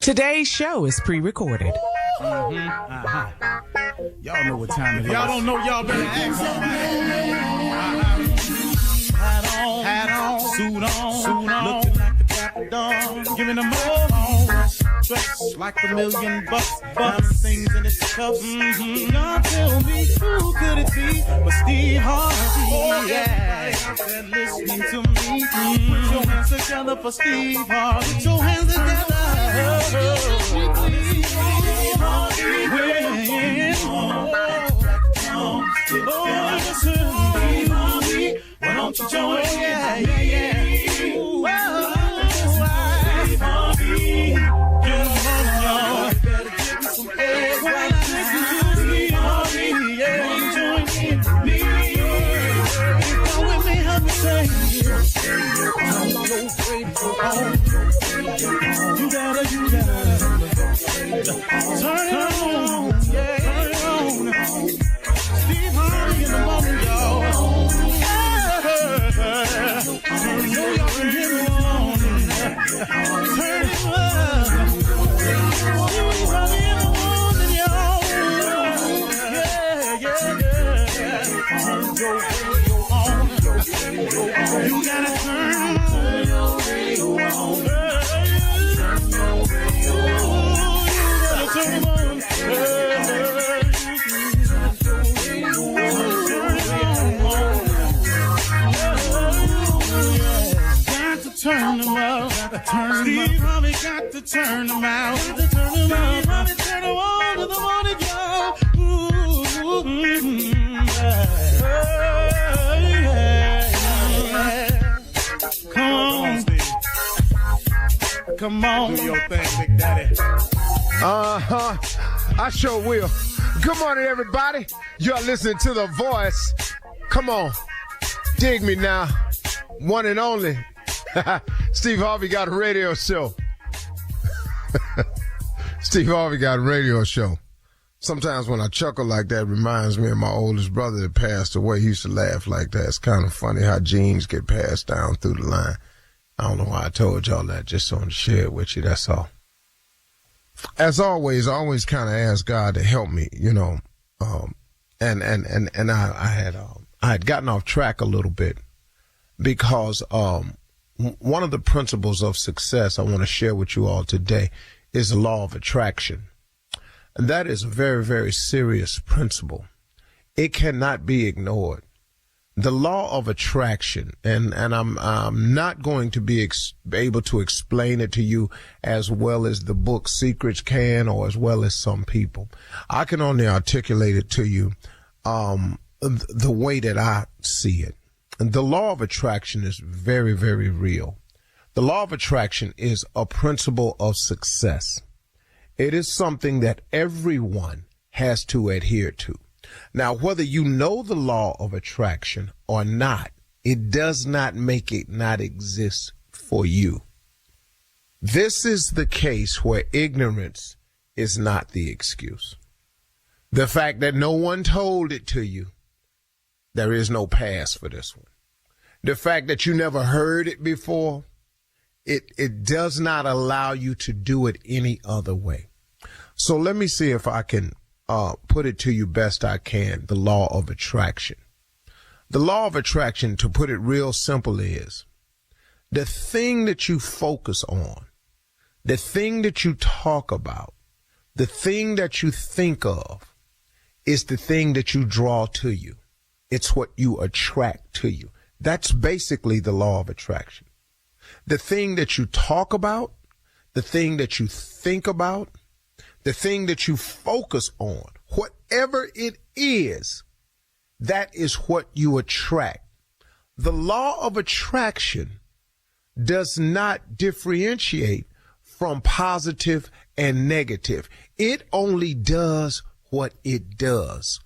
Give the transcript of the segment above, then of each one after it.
Today's show is pre-recorded. Y'all know what time it is. Y'all don't know, y'all better ask Hat on, suit on, looking like the Dapper Dawn, giving them all dressed like $1,000,000, diamond things in its cuffs. Y'all tell me who could it be but Steve Harvey? Oh yeah, everybody listening to me. Put your hands together for Steve Harvey. Put your hands together. Steve Harvey. Why don't you join? Yeah. Steve Harvey. Come on, y'all. Better give me some eggs. Steve Harvey. Yeah. Join me. Come with me, help me say. You gotta. Turn it on. Yeah. Turn it on. Steve Harvey in the morning, y'all. You gotta turn your radio on. Turn it on. Turn them out. Steve Harvey got to turn them out. Steve Harvey turn them on to the morning, y'all. Come on, Steve. Come on. Do your thing, Big Daddy. I sure will. Good morning, everybody. You're listening to The Voice. Come on. Dig me now. One and only. Steve Harvey got a radio show. Steve Harvey got a radio show. Sometimes when I chuckle like that, it reminds me of my oldest brother that passed away. He used to laugh like that. It's kind of funny how genes get passed down through the line. I don't know why I told y'all that, just so to share it with you, that's all. As always, I always kind of ask God to help me, you know. And I had gotten off track a little bit because one of the principles of success I want to share with you all today is the law of attraction. And that is a very, very serious principle. It cannot be ignored. The law of attraction, and I'm not going to be able to explain it to you as well as the book Secrets can, or as well as some people. I can only articulate it to you the way that I see it. And the law of attraction is very, very real. The law of attraction is a principle of success. It is something that everyone has to adhere to. Now, whether you know the law of attraction or not, it does not make it not exist for you. This is the case where ignorance is not the excuse. The fact that no one told it to you, there is no pass for this one. The fact that you never heard it before, it does not allow you to do it any other way. So let me see if I can put it to you best I can, the law of attraction. The law of attraction, to put it real simple, is the thing that you focus on, the thing that you talk about, the thing that you think of is the thing that you draw to you. It's what you attract to you. That's basically the law of attraction. The thing that you talk about, the thing that you think about, the thing that you focus on, whatever it is, that is what you attract. The law of attraction does not differentiate from positive and negative. It only does what it does.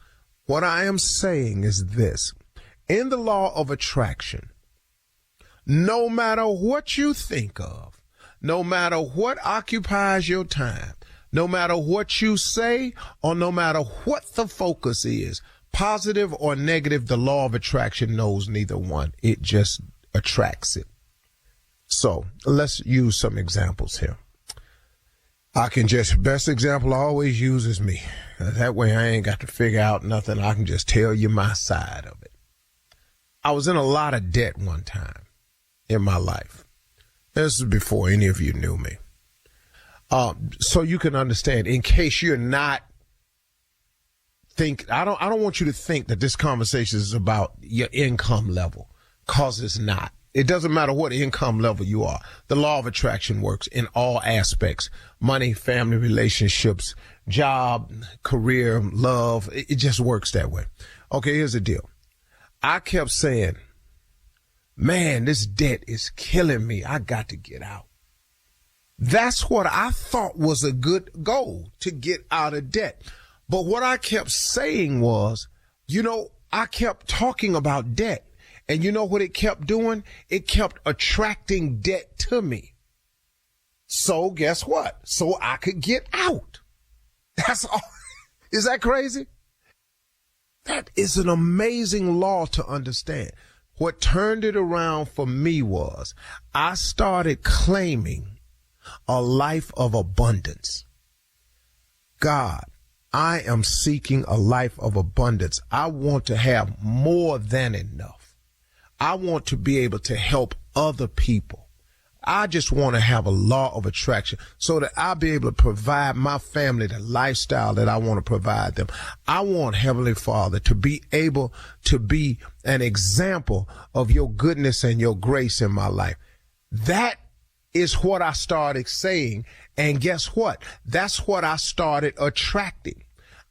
What I am saying is this. In the law of attraction, no matter what you think of, no matter what occupies your time, no matter what you say, or no matter what the focus is, positive or negative, the law of attraction knows neither one. It just attracts it. So let's use some examples here. I can just, best example I always use is me. That way I ain't got to figure out nothing. I can just tell you my side of it. I was in a lot of debt one time in my life. This is before any of you knew me. So you can understand, in case you're not I don't want you to think that this conversation is about your income level, cause it's not. It doesn't matter what income level you are. The law of attraction works in all aspects: money, family, relationships, job, career, love. It just works that way. Okay, here's the deal. I kept saying, man, this debt is killing me. I got to get out. That's what I thought was a good goal, to get out of debt. But what I kept saying was, I kept talking about debt. And you know what it kept doing? It kept attracting debt to me. So guess what? So I could get out. That's all. Is that crazy? That is an amazing law to understand. What turned it around for me was I started claiming a life of abundance. God, I am seeking a life of abundance. I want to have more than enough. I want to be able to help other people. I just want to have a law of attraction so that I'll be able to provide my family the lifestyle that I want to provide them. I want, Heavenly Father, to be able to be an example of your goodness and your grace in my life. That is what I started saying. And guess what? That's what I started attracting.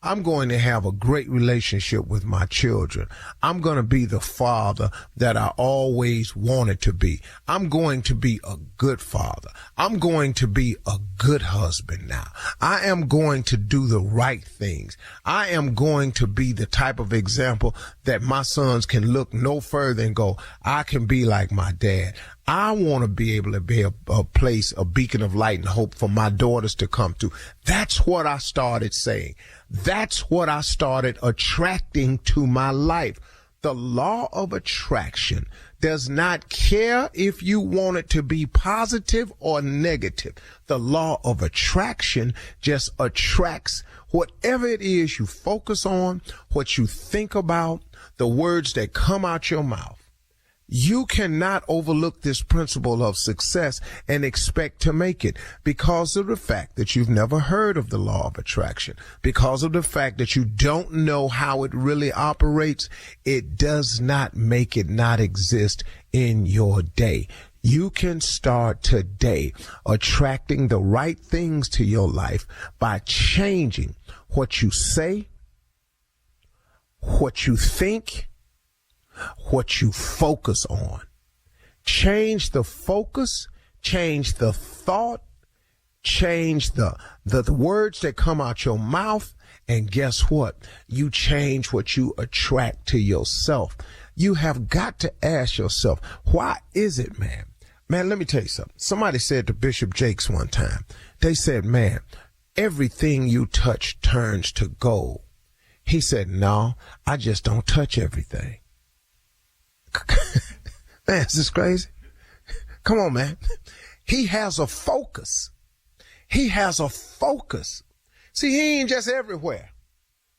I'm going to have a great relationship with my children. I'm going to be the father that I always wanted to be. I'm going to be a good father. I'm going to be a good husband now. I am going to do the right things. I am going to be the type of example that my sons can look no further and go, I can be like my dad. I want to be able to be a place, a beacon of light and hope for my daughters to come to. That's what I started saying. That's what I started attracting to my life. The law of attraction does not care if you want it to be positive or negative. The law of attraction just attracts whatever it is you focus on, what you think about, the words that come out your mouth. You cannot overlook this principle of success and expect to make it because of the fact that you've never heard of the law of attraction, because of the fact that you don't know how it really operates. It does not make it not exist in your day. You can start today attracting the right things to your life by changing what you say, what you think, what you focus on. Change the focus, change the thought, change the words that come out your mouth, and guess what? You change what you attract to yourself. You have got to ask yourself, why is it, man? Man, let me tell you something. Somebody said to Bishop Jakes one time, they said, man, everything you touch turns to gold. He said, no, I just don't touch everything. Man, is this crazy? Come on, man. He has a focus. He has a focus. See, he ain't just everywhere.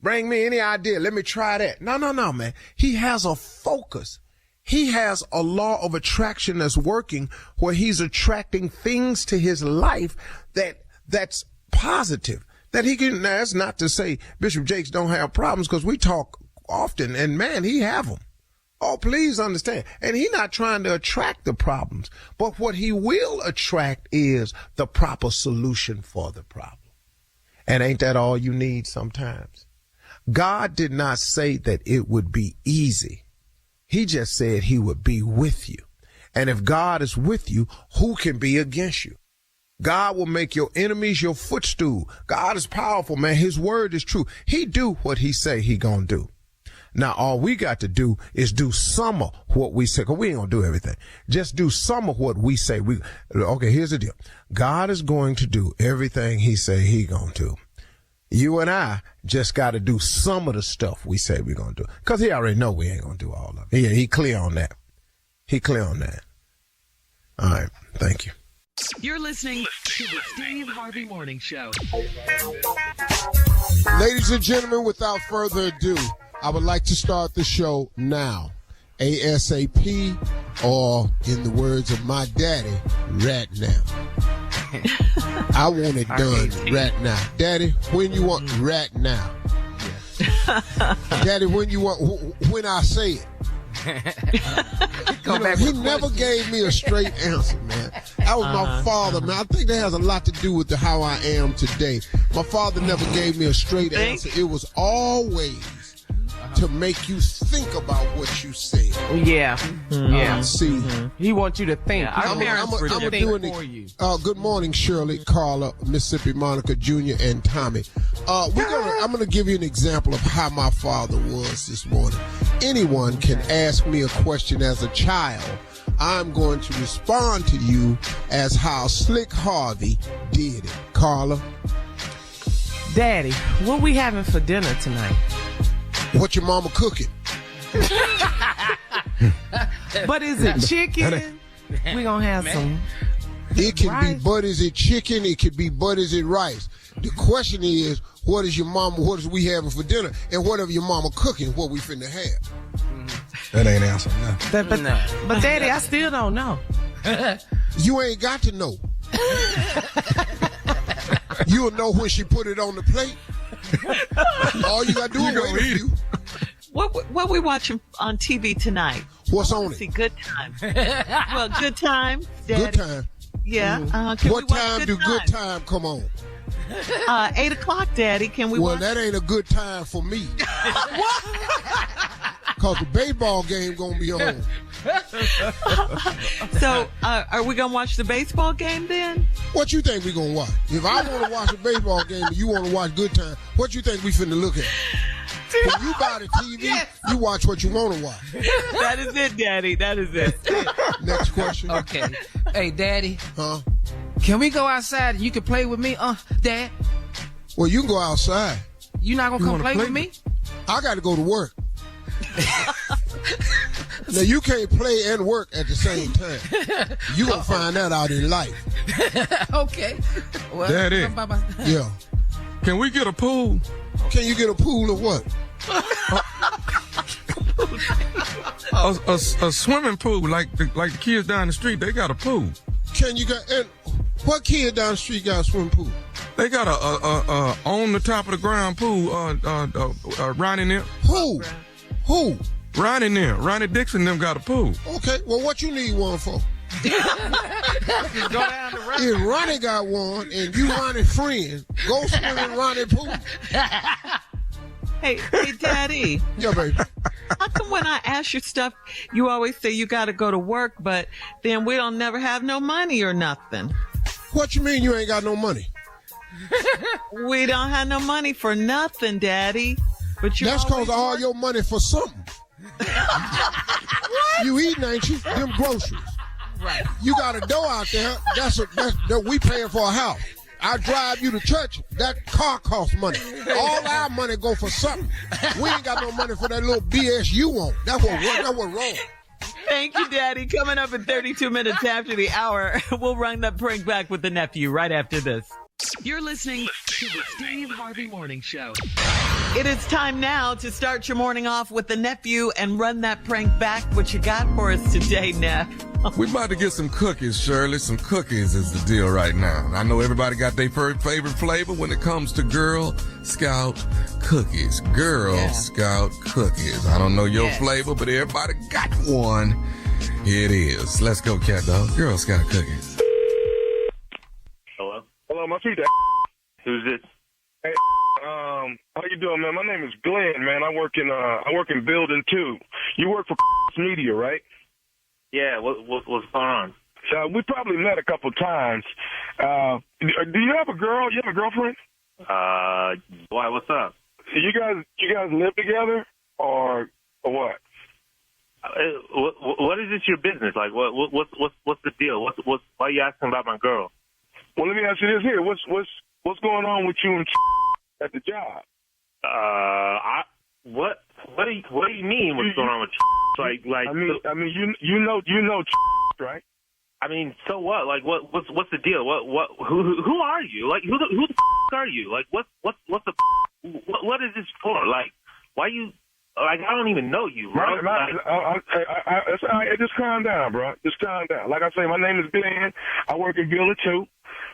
Bring me any idea. Let me try that. No, man. He has a focus. He has a law of attraction that's working where he's attracting things to his life that's positive. That he can, now that's not to say Bishop Jakes don't have problems, because we talk often and man, he have them. Oh, please understand. And he's not trying to attract the problems, but what he will attract is the proper solution for the problem. And ain't that all you need sometimes? God did not say that it would be easy. He just said he would be with you. And if God is with you, who can be against you? God will make your enemies your footstool. God is powerful, man. His word is true. He do what he say he gonna do. Now, all we got to do is do some of what we say, because we ain't going to do everything. Just do some of what we say. Okay, here's the deal. God is going to do everything he say he going to do. You and I just got to do some of the stuff we say we're going to do, because he already know we ain't going to do all of it. He clear on that. He clear on that. All right. Thank you. You're listening to the Steve Harvey Morning Show. Ladies and gentlemen, without further ado, I would like to start the show now. ASAP, or in the words of my daddy, right now. I want it done right now. Daddy, when you want right now. Daddy, when you want, when I say it. He never gave me a straight answer, man. That was my father, man. I think that has a lot to do with how I am today. My father never gave me a straight answer. It was always to make you think about what you said. Yeah. Yeah. See, He wants you to think. I'm doing it for you. Good morning, Shirley, Carla, Mississippi Monica Jr., and Tommy. I'm gonna give you an example of how my father was this morning. Anyone can ask me a question as a child. I'm going to respond to you as how Slick Harvey did it. Carla? Daddy, what we having for dinner tonight? What your mama cooking? But is it chicken? We gonna have some. It can rice? be, but is it chicken? It could be, but is it rice? The question is, what is your mama? What is we having for dinner? And whatever your mama cooking, what we finna have? That ain't answer. No. But Daddy, I still don't know. You ain't got to know. You'll know when she put it on the plate. All you gotta do is wait a few. What we watching on TV tonight? What's on See, it? Good Time. Well, Good Time, Daddy. Good time. Yeah. What time do good time come on? 8 o'clock, Daddy. Can we Well, watch? that ain't a good time for me. Cause the baseball game gonna be on. So, are we gonna watch the baseball game then? What you think we gonna watch? If I want to watch a baseball game and you want to watch good time, what you think we finna look at? When you buy the TV, you watch what you want to watch. That is it, Daddy. That is it. Next question. Okay. Hey, Daddy. Huh? Can we go outside and you can play with me? Dad. Well, you can go outside. You not gonna come play with me? I got to go to work. Now, you can't play and work at the same time. You gonna find that out in life. Okay. Well, Daddy. Yeah. Can we get a pool? Can you get a pool or what? A swimming pool, like the kids down the street, they got a pool. Can you get, and what kid down the street got a swimming pool? They got a on the top of the ground pool, Ronnie and them. Who? Ronnie and them. Ronnie Dixon and them got a pool. Okay, well, what you need one for? Just go down the road. If Ronnie got one and you Ronnie's friend, go swim in Ronnie pool. Hey, Daddy. Yeah, baby. How come when I ask you stuff, you always say you got to go to work, but then we don't never have no money or nothing? What you mean you ain't got no money? We don't have no money for nothing, Daddy. But you That's cause all your money for something. You eating, ain't you? Them groceries. right. You got a door out there. That's we paying for a house. I drive you to church. That car costs money. All our money go for something. We ain't got no money for that little BS you want. That's what wrong. Thank you, Daddy. Coming up in 32 minutes after the hour, we'll run that prank back with the nephew right after this. You're listening to the Steve Harvey Morning Show. It is time now to start your morning off with the nephew and run that prank back. What you got for us today, Neff? We about to get some cookies, Shirley. Some cookies is the deal right now. I know everybody got their favorite flavor when it comes to Girl Scout cookies. Girl Scout cookies. I don't know your flavor, but everybody got one. Here it is. Let's go, cat dog. Girl Scout cookies. Hello? Hello, my feet. Who's this? Hey, how you doing, man? My name is Glenn, man. I work in Building 2. You work for Media, right? Yeah, what's going on? We probably met a couple times. Do you have a girl? You have a girlfriend? Why? What's up? You guys live together, or what? What is this your business? Like, what's the deal? Why are you asking about my girl? Well, let me ask you this here. What's going on with you and at the job? What do you mean? What's going on with? Like, I mean, you know, right? I mean, so what? Like, what's the deal? Who are you? Like, who the f- are you? Like, what is this for? Like, why you? Like, I don't even know you, bro. It's all right. Just calm down, bro. Just calm down. Like I say, my name is Glenn. I work at Building 2,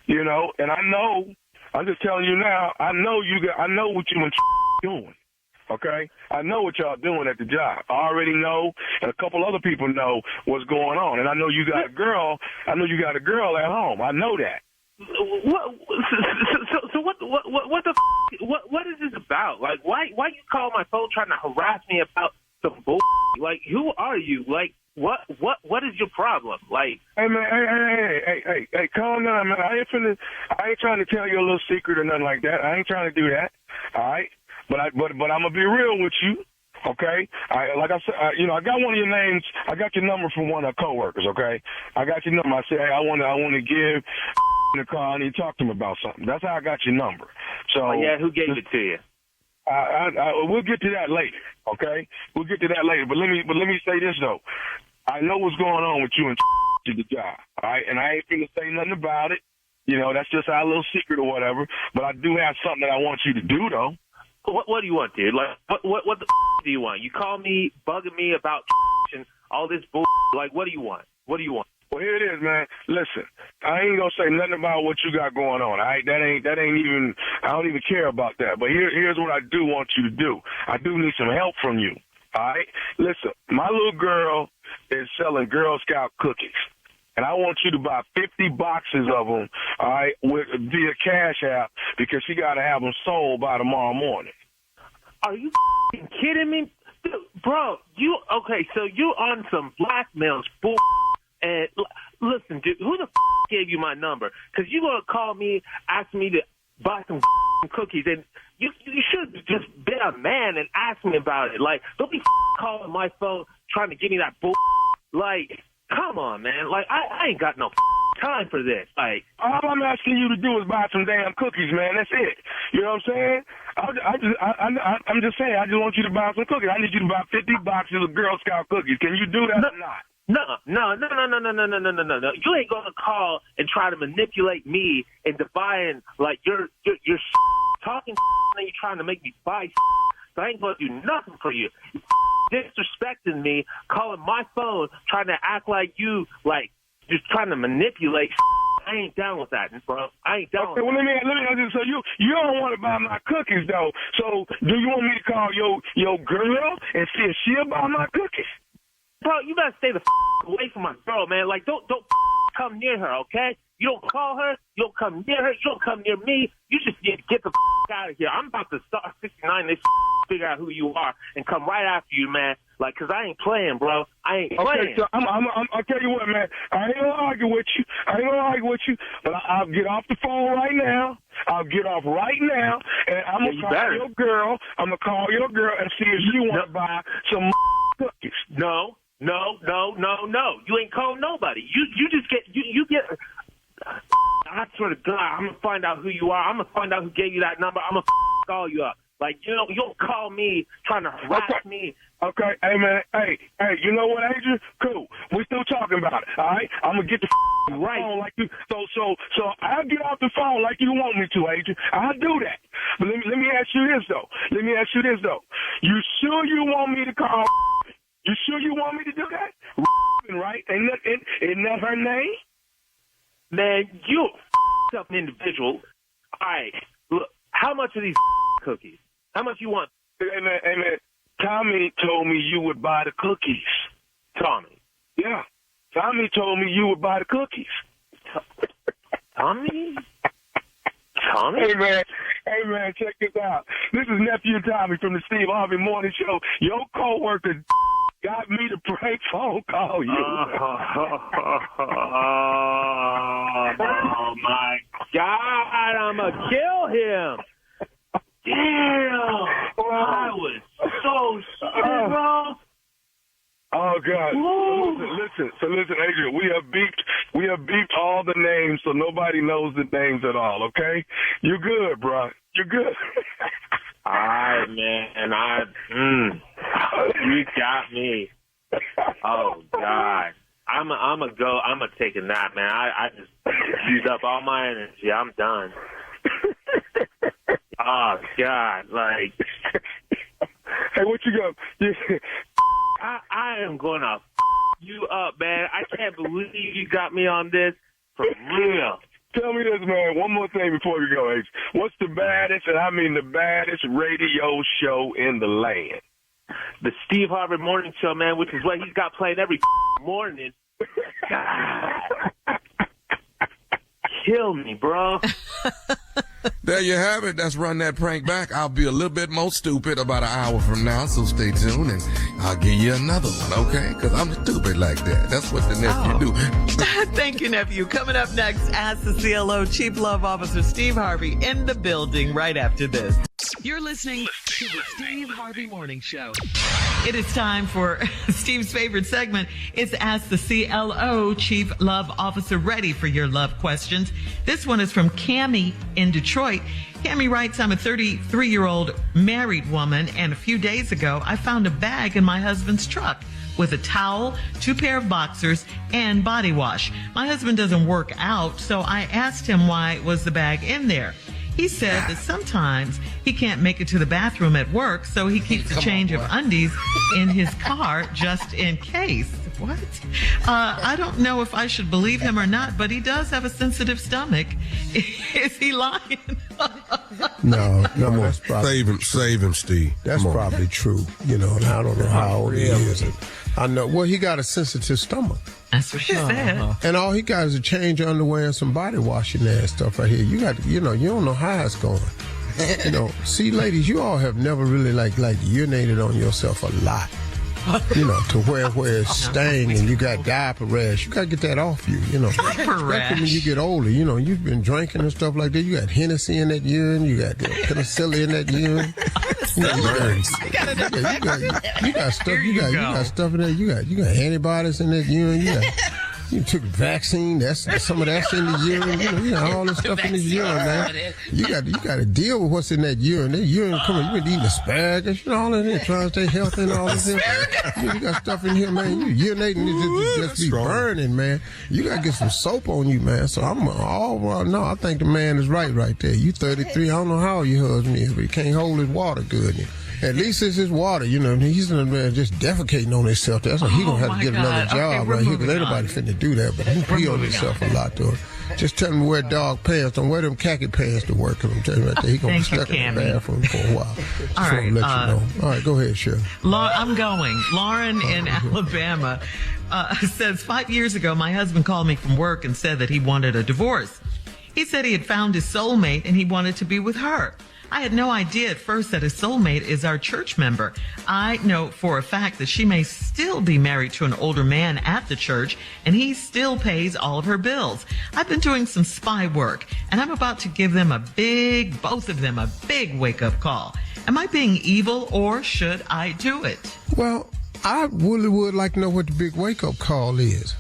you know, and I know, I'm just telling you now, I know what you and doing. Okay? I know what y'all doing at the job. I already know, and a couple other people know what's going on. And I know you got a girl. I know you got a girl at home. I know that. So what the what is this about? Like, why you call my phone trying to harass me about some bull? Like, who are you? Like, what is your problem? Like, hey man, hey, calm down, man. I ain't trying to tell you a little secret or nothing like that. I ain't trying to do that. All right, but I'm gonna be real with you. Okay, like I said, I got one of your names. I got your number from one of our coworkers. Okay, I got your number. I said, hey, I want to give the call. I need to talk to him about something. That's how I got your number. So yeah, who gave it to you? We'll get to that later. Okay, we'll get to that later. But let me say this though. I know what's going on with you and to the job. All right, and I ain't gonna say nothing about it. You know, that's just our little secret or whatever. But I do have something that I want you to do though. What do you want, dude? Like, what the do you want? You call me, bugging me about and all this bull. Like, what do you want? What do you want? Well, here it is, man. Listen, I ain't gonna say nothing about what you got going on. All right, that ain't even. I don't even care about that. But here's what I do want you to do. I do need some help from you. All right, listen. My little girl is selling Girl Scout cookies. And I want you to buy 50 boxes of them, all right, via Cash App because she got to have them sold by tomorrow morning. Are you kidding me? Dude, bro, so you on some blackmail bull. And listen, dude, who the gave you my number? Because you going to call me, ask me to buy some cookies. And you should just be a man and ask me about it. Like, don't be calling my phone trying to give me that bull. Like, come on, man. Like, I ain't got no time for this. Like, all I'm asking you to do is buy some damn cookies, man. That's it. You know what I'm saying? I'm just saying. I just want you to buy some cookies. I need you to buy 50 boxes of Girl Scout cookies. Can you do that or not? No. You ain't gonna call and try to manipulate me into buying, like, you're talking and you're trying to make me buy. So I ain't gonna do nothing for you. Disrespecting me, calling my phone, trying to act like you, like, just trying to manipulate. I ain't down with that, bro. I ain't down with that. Well, let me ask you, so you don't want to buy my cookies, though. So do you want me to call your girl and see if she'll buy my cookies? Bro, you better stay the away from my girl, man. Like, don't come near her, okay? You don't call her. You don't come near her. You don't come near me. You just need to get the out of here. I'm about to start 69. They figure out who you are and come right after you, man. Like, 'cause I ain't playing, bro. I ain't playing. Okay, so I'll tell you what, man. I ain't gonna argue with you. But I'll get off the phone right now. And I'm gonna call your girl. I'm gonna call your girl and see if she want to buy some cookies. No. You ain't calling nobody. You just get you get. I swear to God, I'm gonna find out who you are. I'm gonna find out who gave you that number. I'm gonna call you up. Like, you don't call me trying to harass me. Okay, hey man, hey, you know what, Adrian? Cool. We're still talking about it. All right, I'm gonna get the right phone like you. So I'll get off the phone like you want me to, Adrian. I'll do that. But let me ask you this though. You sure you want me to call? You sure you want me to do that? Right? Ain't that her name? Man, you an individual. All right, look, how much are these cookies? How much you want? Hey man, Tommy told me you would buy the cookies. Tommy? Yeah. Tommy told me you would buy the cookies. Tommy? Hey man, check this out. This is Nephew Tommy from the Steve Harvey Morning Show. Your coworker got me to prank phone call you. Oh my God, I'm gonna kill him. Damn. I was so stupid, bro. Oh God! So listen, Adrian. We have beeped all the names, so nobody knows the names at all. Okay, you're good, bro. You're good. All right, man. You got me. Oh God, I'm gonna take a nap, man. I just used up all my energy. I'm done. Oh God, like, Hey, what you got? I am gonna you up, man. I can't believe you got me on this for real. Tell me this, man. One more thing before we go, H. What's the baddest, and I mean the baddest radio show in the land? The Steve Harvey Morning Show, man, which is what he's got playing every morning. God. Kill me, bro. There you have it. Let's run that prank back. I'll be a little bit more stupid about an hour from now, so stay tuned, and I'll give you another one, okay? Because I'm stupid like that. That's what the nephew do. Thank you, nephew. Coming up next, Ask the CLO Chief Love Officer Steve Harvey in the building right after this. You're listening to the Steve Harvey Morning Show. It is time for Steve's favorite segment. It's Ask the CLO Chief Love Officer, ready for your love questions. This one is from Cammie in Detroit. Cammie writes, I'm a 33-year-old married woman, and a few days ago, I found a bag in my husband's truck with a towel, 2 pair of boxers, and body wash. My husband doesn't work out, so I asked him why was the bag in there. He said that sometimes he can't make it to the bathroom at work, so he keeps a change of undies in his car just in case. What? I don't know if I should believe him or not, but he does have a sensitive stomach. Is he lying? No, that's probably Save him, Steve. That's probably true. You know, and I don't know how old he is. And I know. Well, he got a sensitive stomach. That's what she said. And all he got is a change of underwear and some body washing there and stuff right here. You got, you don't know how it's going. See, ladies, you all have never really like urinated on yourself a lot. To where it's staying and you got diaper rash. You got to get that off you, Diaper rash. When you get older, you've been drinking and stuff like that. You got Hennessy in that urine. You got penicillin in that urine. You got stuff. You got stuff in there. You got antibiotics in that urine. You took a vaccine. Some of that's in the urine. You got all this stuff in the urine, man. You got to deal with what's in that urine. That urine, come on, you been eating asparagus, all of that, trying to stay healthy and all this. You got stuff in here, man. You urinating, it just be burning, man. You got to get some soap on you, man. So I think the man is right there. You 33. I don't know how old your husband is, but he can't hold his water good. At least it's his water, He's just defecating on himself. That's why he's going to have to get another job right here, because ain't nobody finna do that. But he pee on himself a lot, though. Just tell him to wear dog pants. Don't wear them khaki pants to work. I'm telling you right there. He's going to be stuck in the bathroom for a while. Just want to let you know. All right, go ahead, Shirley. I'm going. Lauren in Alabama says, 5 years ago, my husband called me from work and said that he wanted a divorce. He said he had found his soulmate and he wanted to be with her. I had no idea at first that his soulmate is our church member. I know for a fact that she may still be married to an older man at the church, and he still pays all of her bills. I've been doing some spy work, and I'm about to give them both of them a big wake-up call. Am I being evil, or should I do it? Well, I really would like to know what the big wake-up call is.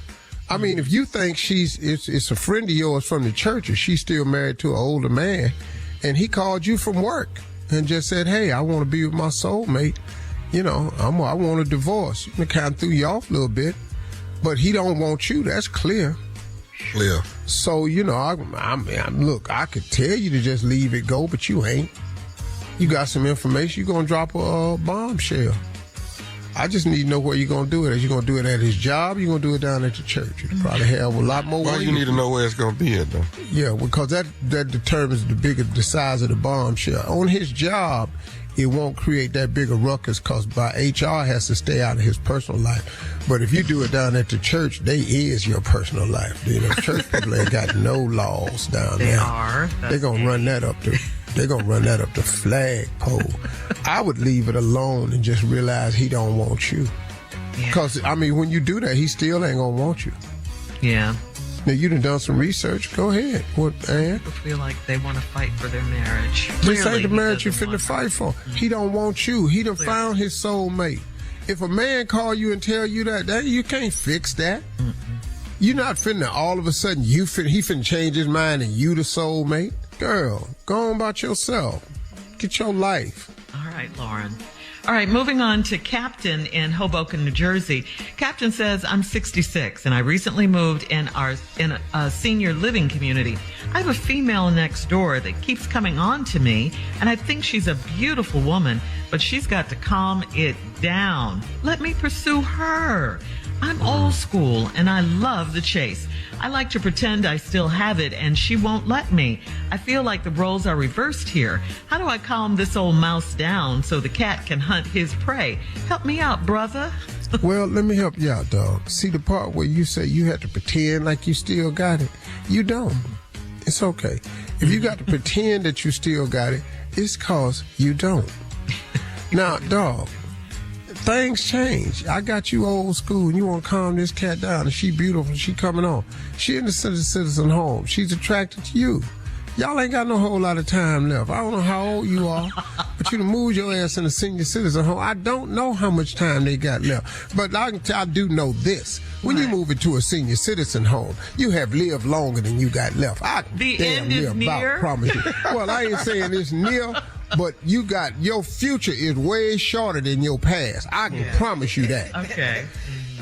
I mean, if you think it's a friend of yours from the church, and she's still married to an older man, and he called you from work and just said, hey, I want to be with my soulmate. I want a divorce. It kind of threw you off a little bit, but he don't want you. That's clear. Clear. So, look, I could tell you to just leave it go, but you ain't. You got some information. You're going to drop a bombshell. I just need to know where you're going to do it. Are you going to do it at his job? You're going to do it down at the church? You probably have a lot more. Well, you need to know where it's going to be at, though. Yeah, because that determines the size of the bombshell. On his job, it won't create that big a ruckus because HR has to stay out of his personal life. But if you do it down at the church, they is your personal life. Church people ain't got no laws down there. They're going to run that up to... They're going to run that up the flagpole. I would leave it alone and just realize he don't want you. Because, when you do that, he still ain't going to want you. Yeah. Now, you done some research. Go ahead. What, Ann? People feel like they want to fight for their marriage. This ain't the marriage you finna fight for. He don't want you. He done found his soulmate. If a man call you and tell you that you can't fix that. Mm-mm. You're not finna all of a sudden he finna change his mind and you the soulmate. Girl, go on about yourself. Get your life. All right, Lauren. All right, moving on to Captain in Hoboken, New Jersey. Captain says, I'm 66 and I recently moved in a senior living community. I have a female next door that keeps coming on to me, and I think she's a beautiful woman, but she's got to calm it down. Let me pursue her. I'm old school and I love the chase. I like to pretend I still have it and she won't let me. I feel like the roles are reversed here. How do I calm this old mouse down so the cat can hunt his prey? Help me out, brother. Well, let me help you out, dog. See the part where you say you have to pretend like you still got it? You don't. It's okay. If you got to pretend that you still got it, it's cause you don't. Now, dog, things change. I got you old school, and you want to calm this cat down, and she beautiful, she coming on. She in the citizen home. She's attracted to you. Y'all ain't got no whole lot of time left. I don't know how old you are, but you done moved your ass in a senior citizen home. I don't know how much time they got left, but I do know this. When you move into a senior citizen home, you have lived longer than you got left. I The damn end is near near. about promise you. Well, I ain't saying it's near, but you got, your future is way shorter than your past. I can promise you that. Okay.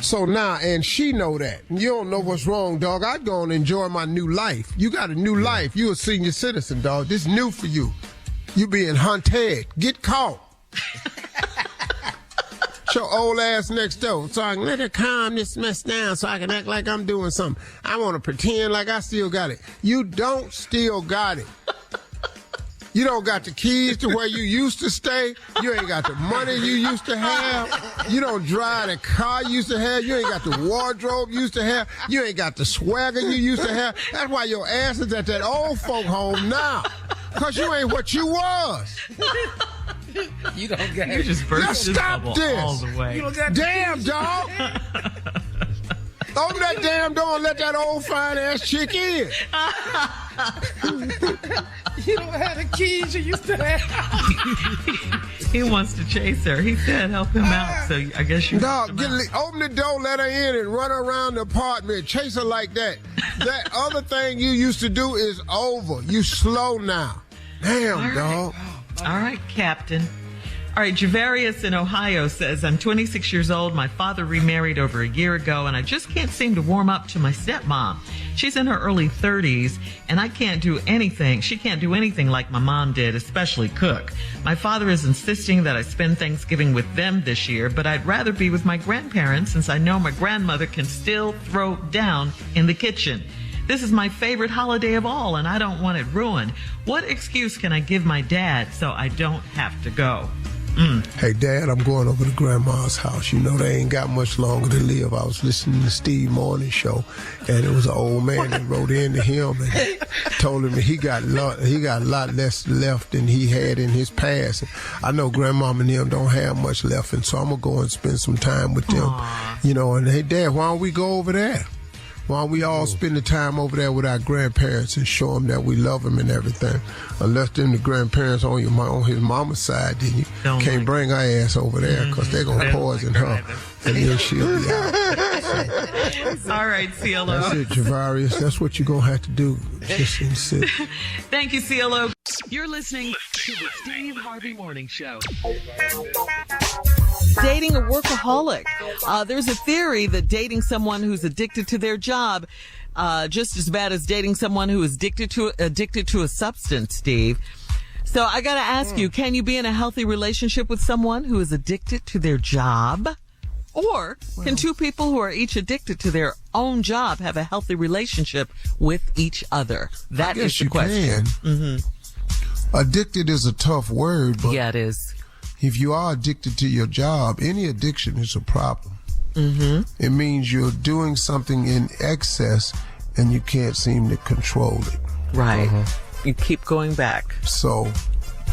So now, and she know that. You don't know what's wrong, dog. I'd go and enjoy my new life. You got a new life. You a senior citizen, dog. This new for you. You being hunted. Get caught. Your old ass next door, so I can let her calm this mess down so I can act like I'm doing something. I want to pretend like I still got it. You don't still got it. You don't got the keys to where you used to stay. You ain't got the money you used to have. You don't drive the car you used to have. You ain't got the wardrobe you used to have. You ain't got the swagger you used to have. That's why your ass is at that old folk home now. Because you ain't what you was. You don't get You just Now burst his stop bubble this. all the way. You don't got Damn, dog. Open that damn door and let that old fine ass chick in. You don't have the keys you used to have. He wants to chase her. He said help him out, so I guess you Dog, helped him out. open the door, let her in, and run around the apartment. Chase her like that. That other thing you used to do is over. You slow now. Damn, dog. All right, Captain. All right, Javarius in Ohio says, I'm 26 years old. My father remarried over a year ago, and I just can't seem to warm up to my stepmom. She's in her early 30s, and I can't do anything. She can't do anything like my mom did, especially cook. My father is insisting that I spend Thanksgiving with them this year, but I'd rather be with my grandparents since I know my grandmother can still throw down in the kitchen. This is my favorite holiday of all, and I don't want it ruined. What excuse can I give my dad so I don't have to go? Hey, Dad, I'm going over to Grandma's house. You know, they ain't got much longer to live. I was listening to Steve Morning show, and it was an old man that wrote in to him and told him that he got a lot less left than he had in his past. And I know Grandmama and them don't have much left, and so I'm going to go and spend some time with them. You know, and hey, Dad, why don't we go over there? Why don't we all spend the time over there with our grandparents and show them that we love them and everything? Unless them the grandparents on his mama's side, then you can't bring her ass over there because they're going to poison her. And then she'll be out. All right, CLO. That's it, Javarius. That's what you're going to have to do. Just insist. Thank you, CLO. You're listening to the Steve Harvey Morning Show. Dating a workaholic. There's a theory that dating someone who's addicted to their job just as bad as dating someone who is addicted to a substance, Steve. So I got to ask you, can you be in a healthy relationship with someone who is addicted to their job? Or can two people who are each addicted to their own job have a healthy relationship with each other? That is the question. Mm-hmm. Addicted is a tough word, but yeah, it is. If you are addicted to your job, any addiction is a problem. Mm-hmm. It means you're doing something in excess and you can't seem to control it. Right. You keep going back. So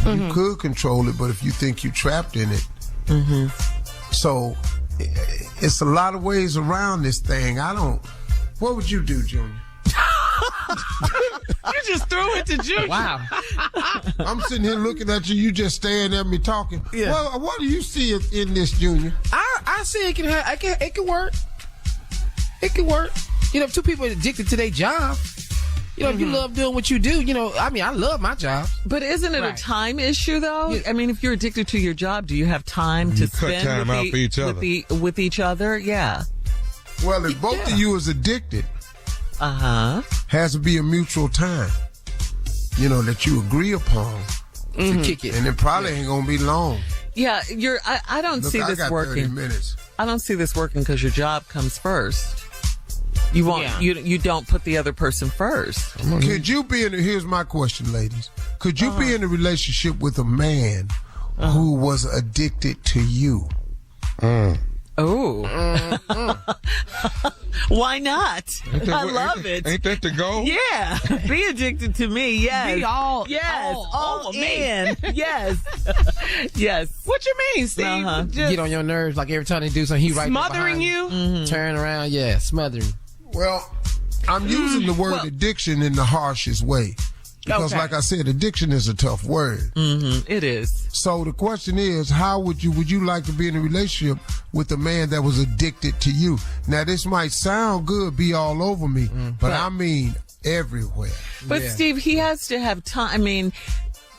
you could control it, but if you think you're trapped in it. So it's a lot of ways around this thing. What would you do, Junior? You just threw it to Junior. Wow. I'm sitting here looking at you. You just staring at me talking. Yeah. Well, what do you see in this, Junior? I see it can work. It can work. You know, if two people are addicted to their job, You know, if you love doing what you do, you know, I mean, I love my job. But isn't it a time issue, though? Yeah. I mean, if you're addicted to your job, do you have time to spend time out for each other. with each other? Yeah. Well, if both of you is addicted, has to be a mutual time, you know, that you agree upon To kick it. and it probably ain't gonna be long. Yeah, I don't see I this got 30 working. minutes. I don't see this working because your job comes first. You won't. Yeah. You don't put the other person first. Could you be here's my question, ladies. Could you be in a relationship with a man who was addicted to you? Oh. Why not? I love it. Ain't that the goal? Yeah. Be addicted to me. Yes. Be all all me. in. Yes. Yes. What you mean, Steve? Just Get on your nerves like every time they do something, he right there smothering behind you? Turn around, smothering. Well, I'm using the word addiction in the harshest way. Because like I said, addiction is a tough word. It is. So the question is, how would you like to be in a relationship with a man that was addicted to you? Now, this might sound good, be all over me, but I mean everywhere. But Steve, he has to have time. I mean,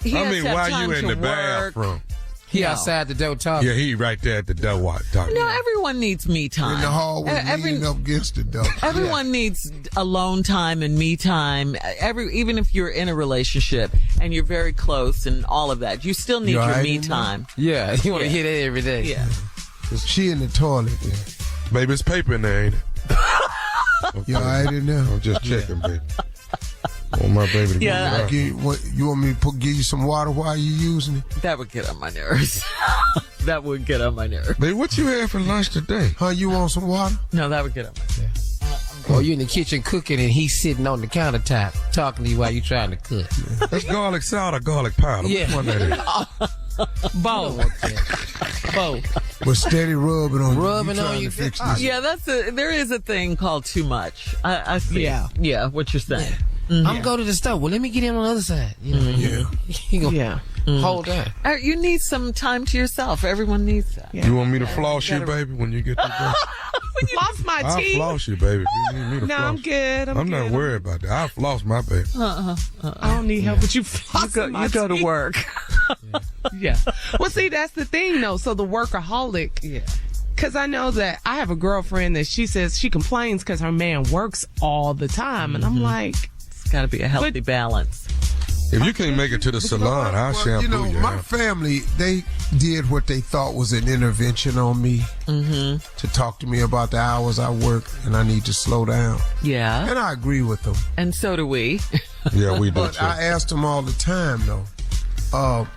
he has to have why time you in to the work. bathroom? He No. outside the door talking. Yeah, he right there at the door talking. No, everyone needs me time. In the hallway, leaning up against the door. Everyone needs alone time and me time. Even if you're in a relationship and you're very close and all of that, you still need You your alright me in there? time. Yeah, you want to hear that every day. Yeah. She in the toilet. Baby, it's paper in there, ain't it? You all right in there? I'm just checking, baby. I want my baby to Yeah. get it out. You want me to give you some water while you using it? That would get on my nerves. That would get on my nerves. Baby, what you had for lunch today? Huh, you want some water? No, that would get on my nerves. Or you in the kitchen cooking and he's sitting on the countertop talking to you while you trying to cook. That's garlic salt or garlic powder. Yeah. Which one that is? Both. But steady rubbing on Rubbing you. on Trying you. to fix this. Yeah, there is a thing called too much. I see. Yeah, what you're saying. I'm go to the stove. Well, let me get in on the other side. You know, Yeah. he gonna hold on. You need some time to yourself. Everyone needs that. You want me to floss you, baby, when you get to bed? Floss my I'll teeth. floss you, baby. If you need me to No, floss I'm good. I'm not worried about that. I'll floss my baby. I don't need help with you flossing my You go to teeth. work. Yeah. Well, see, that's the thing, though. So the workaholic. Yeah. Because I know that I have a girlfriend that she says she complains because her man works all the time. And I'm like, It's got to be a healthy balance. If you can't make it to the salon, I'll shampoo you know, your my hair. family, they did what they thought was an intervention on me to talk to me about the hours I work and I need to slow down. Yeah. And I agree with them. And so do we. Yeah, we do But too. I asked them all the time, though,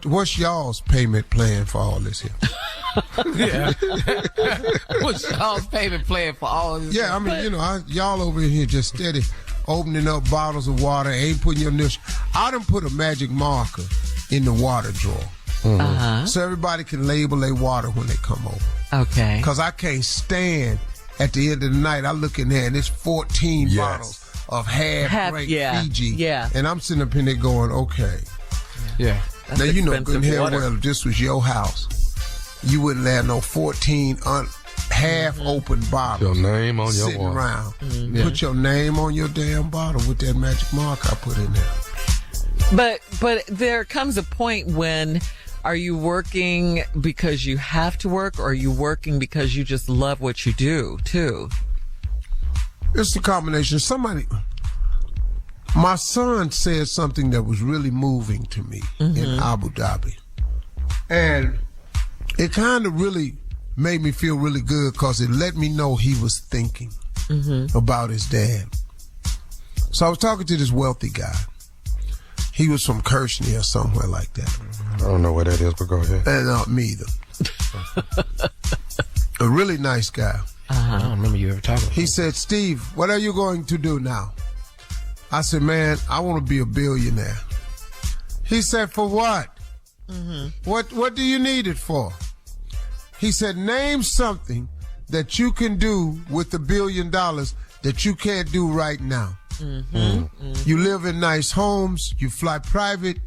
what's y'all's payment plan for all this here? What's y'all's payment plan for all this? Yeah, I mean, you know, y'all over here just steady opening up bottles of water, ain't putting your initial. I done put a magic marker in the water drawer. So everybody can label their water when they come over. Okay. Because I can't stand at the end of the night, I look in there and it's 14 Yes. bottles of half-drink yeah, Fiji. yeah. And I'm sitting up in there going, okay. Yeah. That's Now, you know, expensive good and hell water. well, if this was your house, you wouldn't have no 14 half-open bottles Your name on your sitting water. around. Put your name on your damn bottle with that magic mark I put in there. But there comes a point when, are you working because you have to work, or are you working because you just love what you do too? It's a combination. My son said something that was really moving to me in Abu Dhabi. And it kind of really made me feel really good because it let me know he was thinking about his dad. So I was talking to this wealthy guy. He was from Kirshner or somewhere like that. I don't know what that is, but go ahead. And not me either. A really nice guy. I don't remember you ever talking about He said, Steve, what are you going to do now? I said, man, I want to be a billionaire. He said, for what? What do you need it for? He said, name something that you can do with $1 billion that you can't do right now. You live in nice homes, you fly private,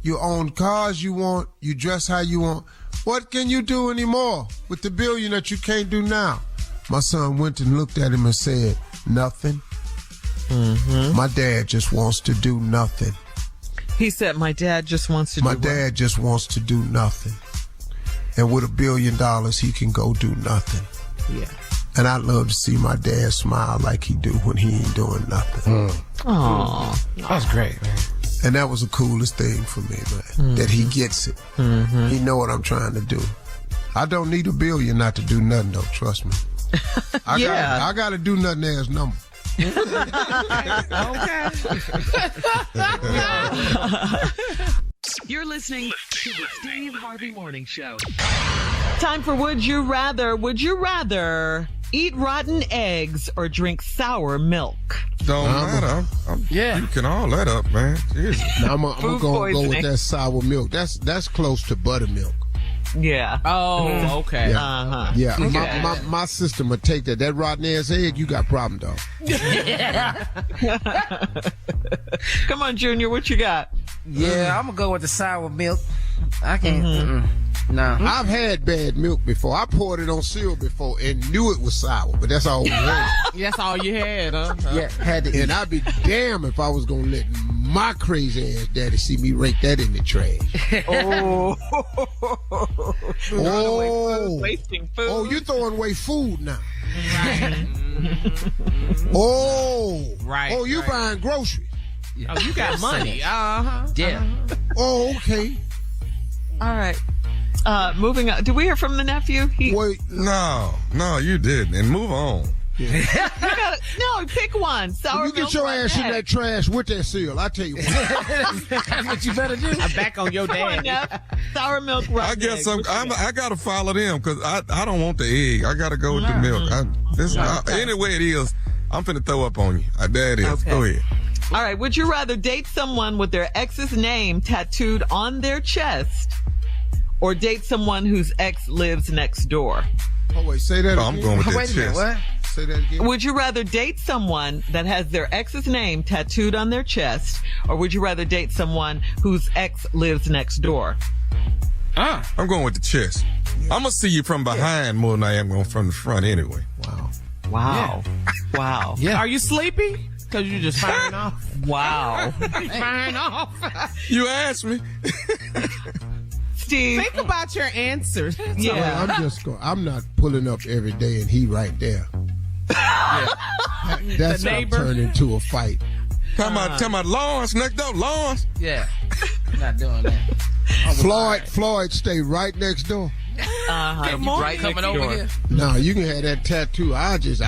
you own cars you want, you dress how you want. What can you do anymore with the $1 billion that you can't do now? My son went and looked at him and said, nothing. Mm-hmm. My dad just wants to do nothing. He said, my dad just wants to My dad just wants to do nothing. And with $1 billion, he can go do nothing. Yeah. And I love to see my dad smile like he do when he ain't doing nothing. Aww. That's great, man. And that was the coolest thing for me, man, that he gets it. He know what I'm trying to do. I don't need $1 billion not to do nothing, though, trust me. I got to do nothing as number. Okay. You're listening to the Steve Harvey Morning Show. Time for Would You Rather. Would you rather eat rotten eggs or drink sour milk? Don't matter. I'm puking all that up, man. Jesus. Now I'm going to go with that sour milk. That's close to buttermilk. Yeah. Oh, okay. Uh-huh. Yeah, Okay. my system would take that. That rotten ass egg, you got problem, dog. Come on, Junior, what you got? Yeah, I'm gonna go with the sour milk. I can't. No. I've had bad milk before. I poured it on cereal before and knew it was sour, but that's all we had. That's all you had, huh? Yeah, had to eat. And I'd be damned if I was gonna let my crazy ass daddy see me rake that in the trash. Wasting food. Oh, you throwing away food now. Right. Right. Oh, you buying groceries. Oh, you got money. Uh-huh. Yeah. Oh, okay. All right. Moving on. Did we hear from the nephew? Wait. No, you didn't. And move on. You gotta, no, pick one. Sour You get your ass in that trash with that cereal. I tell you what. That's what you better do. I'm back on your dad. Sour milk. I guess I gotta follow them because I don't want the egg. I gotta go with the milk. Anyway it is, I'm finna throw up on you. That is. Okay. Go ahead. All right. Would you rather date someone with their ex's name tattooed on their chest, or date someone whose ex lives next door? Oh wait, say that again. I'm going with that Wait a minute, chest. what? Say that again. Would you rather date someone that has their ex's name tattooed on their chest, or would you rather date someone whose ex lives next door? I'm going with the chest. I'm gonna see you from behind more than I am going from the front anyway. Wow. Wow. Yeah. Are you sleepy? Because you just firing off. Wow. Firing off. You asked me. Steve. Think about your answers. Yeah. I'm not pulling up every day and he right there. That's The gonna neighbor. turn into a fight. Talking about Lawrence next door. Lawrence. Yeah. Not doing that. Floyd stay right next door. Uh-huh. You right coming over here? No, you can have that tattoo. I just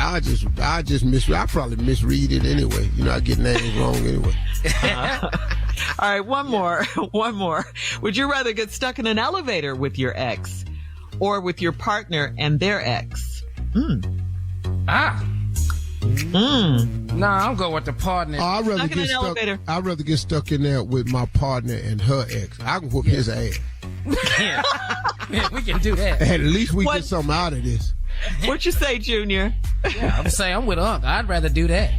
misread. I probably misread it anyway. You know, I get names wrong anyway. All right, one more. Would you rather get stuck in an elevator with your ex or with your partner and their ex? No, I'm going with the partner. I'd rather Stuck in get an stuck. elevator. I'd rather get stuck in there with my partner and her ex. I can whoop his ass. Yeah, we can do that. At least we What? get something out of this. What you say, Junior? Yeah, I'm saying I'm with Uncle. I'd rather do that.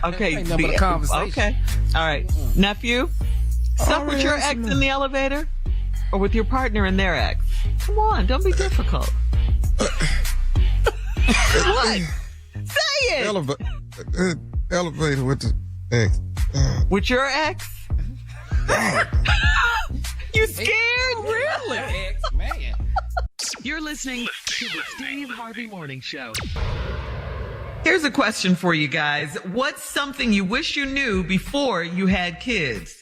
Okay. Ain't nothing but a conversation. Okay. All right. Nephew, stuck with your ex in the elevator or with your partner and their ex? Come on, don't be difficult. What? Say it. Elevator with the ex. With your ex? You scared? Really? Man. You're listening to the Steve Harvey Morning Show. Here's a question for you guys. What's something you wish you knew before you had kids?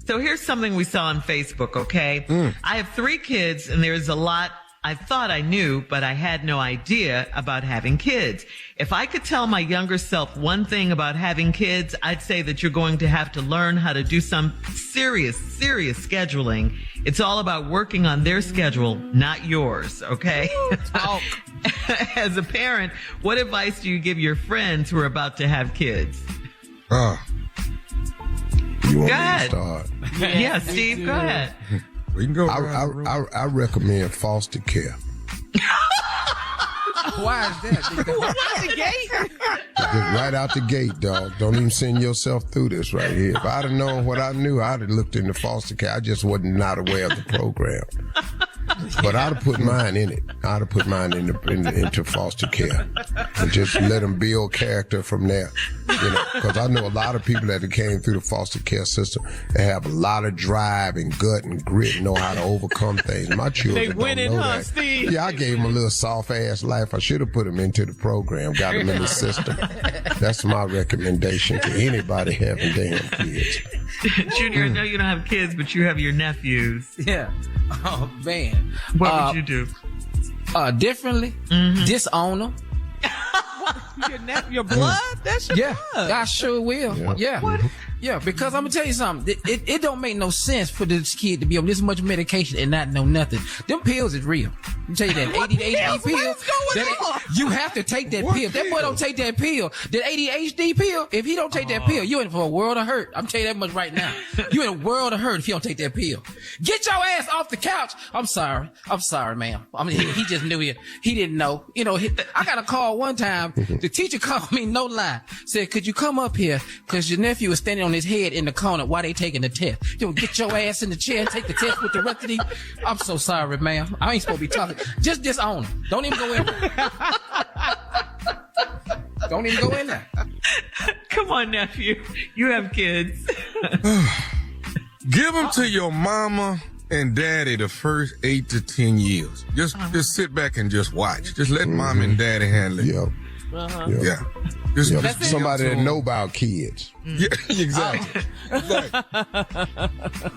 So here's something we saw on Facebook, okay? I have 3 kids, and there's a lot I thought I knew, but I had no idea about having kids. If I could tell my younger self one thing about having kids, I'd say that you're going to have to learn how to do some serious scheduling. It's all about working on their schedule, not yours, okay? As a parent, what advice do you give your friends who are about to have kids? You want me to ahead. start? Yeah, Steve, go ahead. We can go around the room. I recommend foster care. Why is that? The gate. Just right out the gate, dog. Don't even send yourself through this right here. If I'd have known what I knew, I'd have looked into foster care. I just wasn't not aware of the program. But I'd have put mine in it. I'd have put mine into foster care and just let them build character from there. You know, because I know a lot of people that came through the foster care system that have a lot of drive and gut and grit and know how to overcome things. My children don't know that. Steve. Yeah, I gave them a little soft-ass life. I should have put them into the program, got them in the system. That's my recommendation to anybody having damn kids. Junior, I know you don't have kids, but you have your nephews. Yeah. Oh, man. What would you do? Differently? Disown them. Your blood? That's your blood. I sure will. Yeah. Yeah, because I'm gonna tell you something. It don't make no sense for this kid to be on this much medication and not know nothing. Them pills is real. Let me tell you that ADHD pill. You have to take that pill. If that boy don't take that pill, that ADHD pill, if he don't take that pill, you in for a world of hurt. I'm telling you that much right now. You in a world of hurt if you don't take that pill. Get your ass off the couch. I'm sorry, ma'am. I mean, he just knew it. He didn't know. You know, I got a call one time. The teacher called me, no lie. Said, could you come up here? Because your nephew is standing on his head in the corner while they taking the test. You know, get your ass in the chair and take the test with the rest of these. I'm so sorry, ma'am. I ain't supposed to be talking. Just disown him. Don't even go in there. Don't even go in there. Come on, nephew. You have kids. Give them to your mama and daddy the first 8 to 10 years. Just sit back and just watch. Just let mom and daddy handle it. Yeah. Just somebody that know about kids. Yeah, exactly.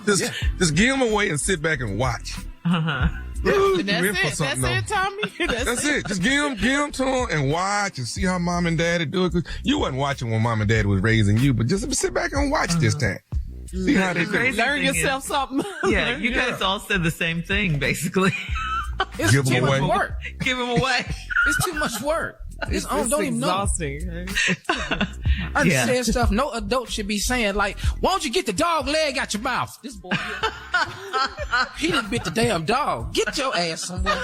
Just give them away and sit back and watch. That's it, Tommy. That's it. Just give them to them and watch and see how mom and daddy do it. 'Cause you wasn't watching when mom and daddy was raising you, but just sit back and watch this time. See how they do. Learn yourself something. Yeah, you guys all said the same thing, basically. Give them away. Give them away. It's too much work. It's don't even know. Exhausting. I just said stuff no adult should be saying, like, why don't you get the dog leg out your mouth? This boy, he done bit the damn dog. Get your ass somewhere.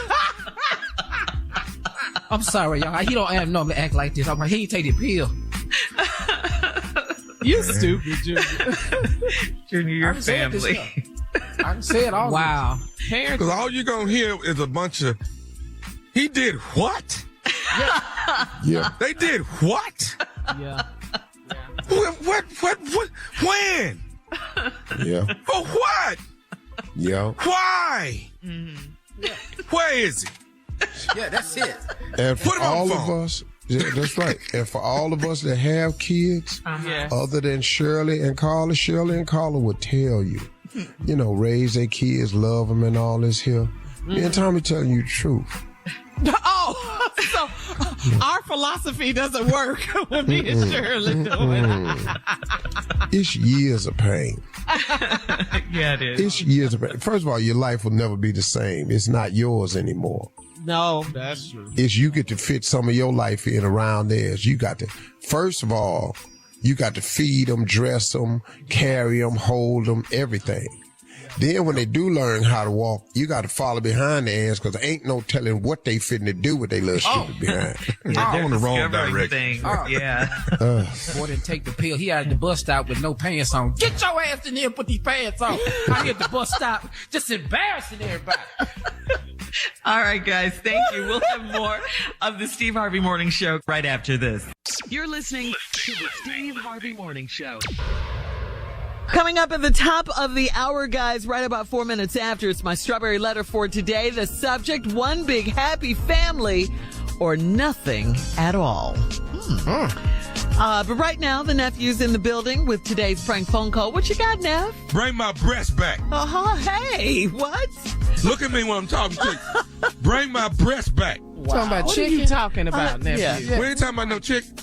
I'm sorry, y'all. He don't normally act like this. I'm like, he ain't take the pill. You stupid, Junior. Junior, your family. I can say it all. Wow. Because all you're going to hear is a bunch of, he did what? Yeah. They did what? Yeah. What? When? Yeah. For what? Yeah. Why? Where is he? Yeah, that's it. And for Put him on all the of phone. us, yeah, that's right. And for all of us that have kids, other than Shirley and Carla would tell you, you know, raise their kids, love them and all this here. Me and Tommy telling you the truth. Oh, so our philosophy doesn't work when me and Shirley do it. It's years of pain. Yeah, it is. It's years of pain. First of all, your life will never be the same. It's not yours anymore. No, that's true. It's you get to fit some of your life in around theirs. You got to, first of all, you got to feed them, dress them, carry them, hold them, everything. Then when they do learn how to walk, you got to follow behind their ass because there ain't no telling what they fitting to do with their little stupid behind. Yeah, Going the wrong discovering direction. things. Yeah. Boy didn't take the pill. He out at the bus stop with no pants on. Get your ass in here and put these pants on. I here at the bus stop, just embarrassing everybody. All right, guys. Thank you. We'll have more of the Steve Harvey Morning Show right after this. You're listening to the Steve Harvey Morning Show. Coming up at the top of the hour, guys, right about 4 minutes after, it's my strawberry letter for today. The subject, one big happy family or nothing at all. But right now, the nephew's in the building with today's prank phone call. What you got, Neff? Bring my breast back. Hey, what? Look at me when I'm talking to you. Bring my breast back. Wow. Talking about what chicken? Are you talking about, nephew? We ain't talking about no chicken.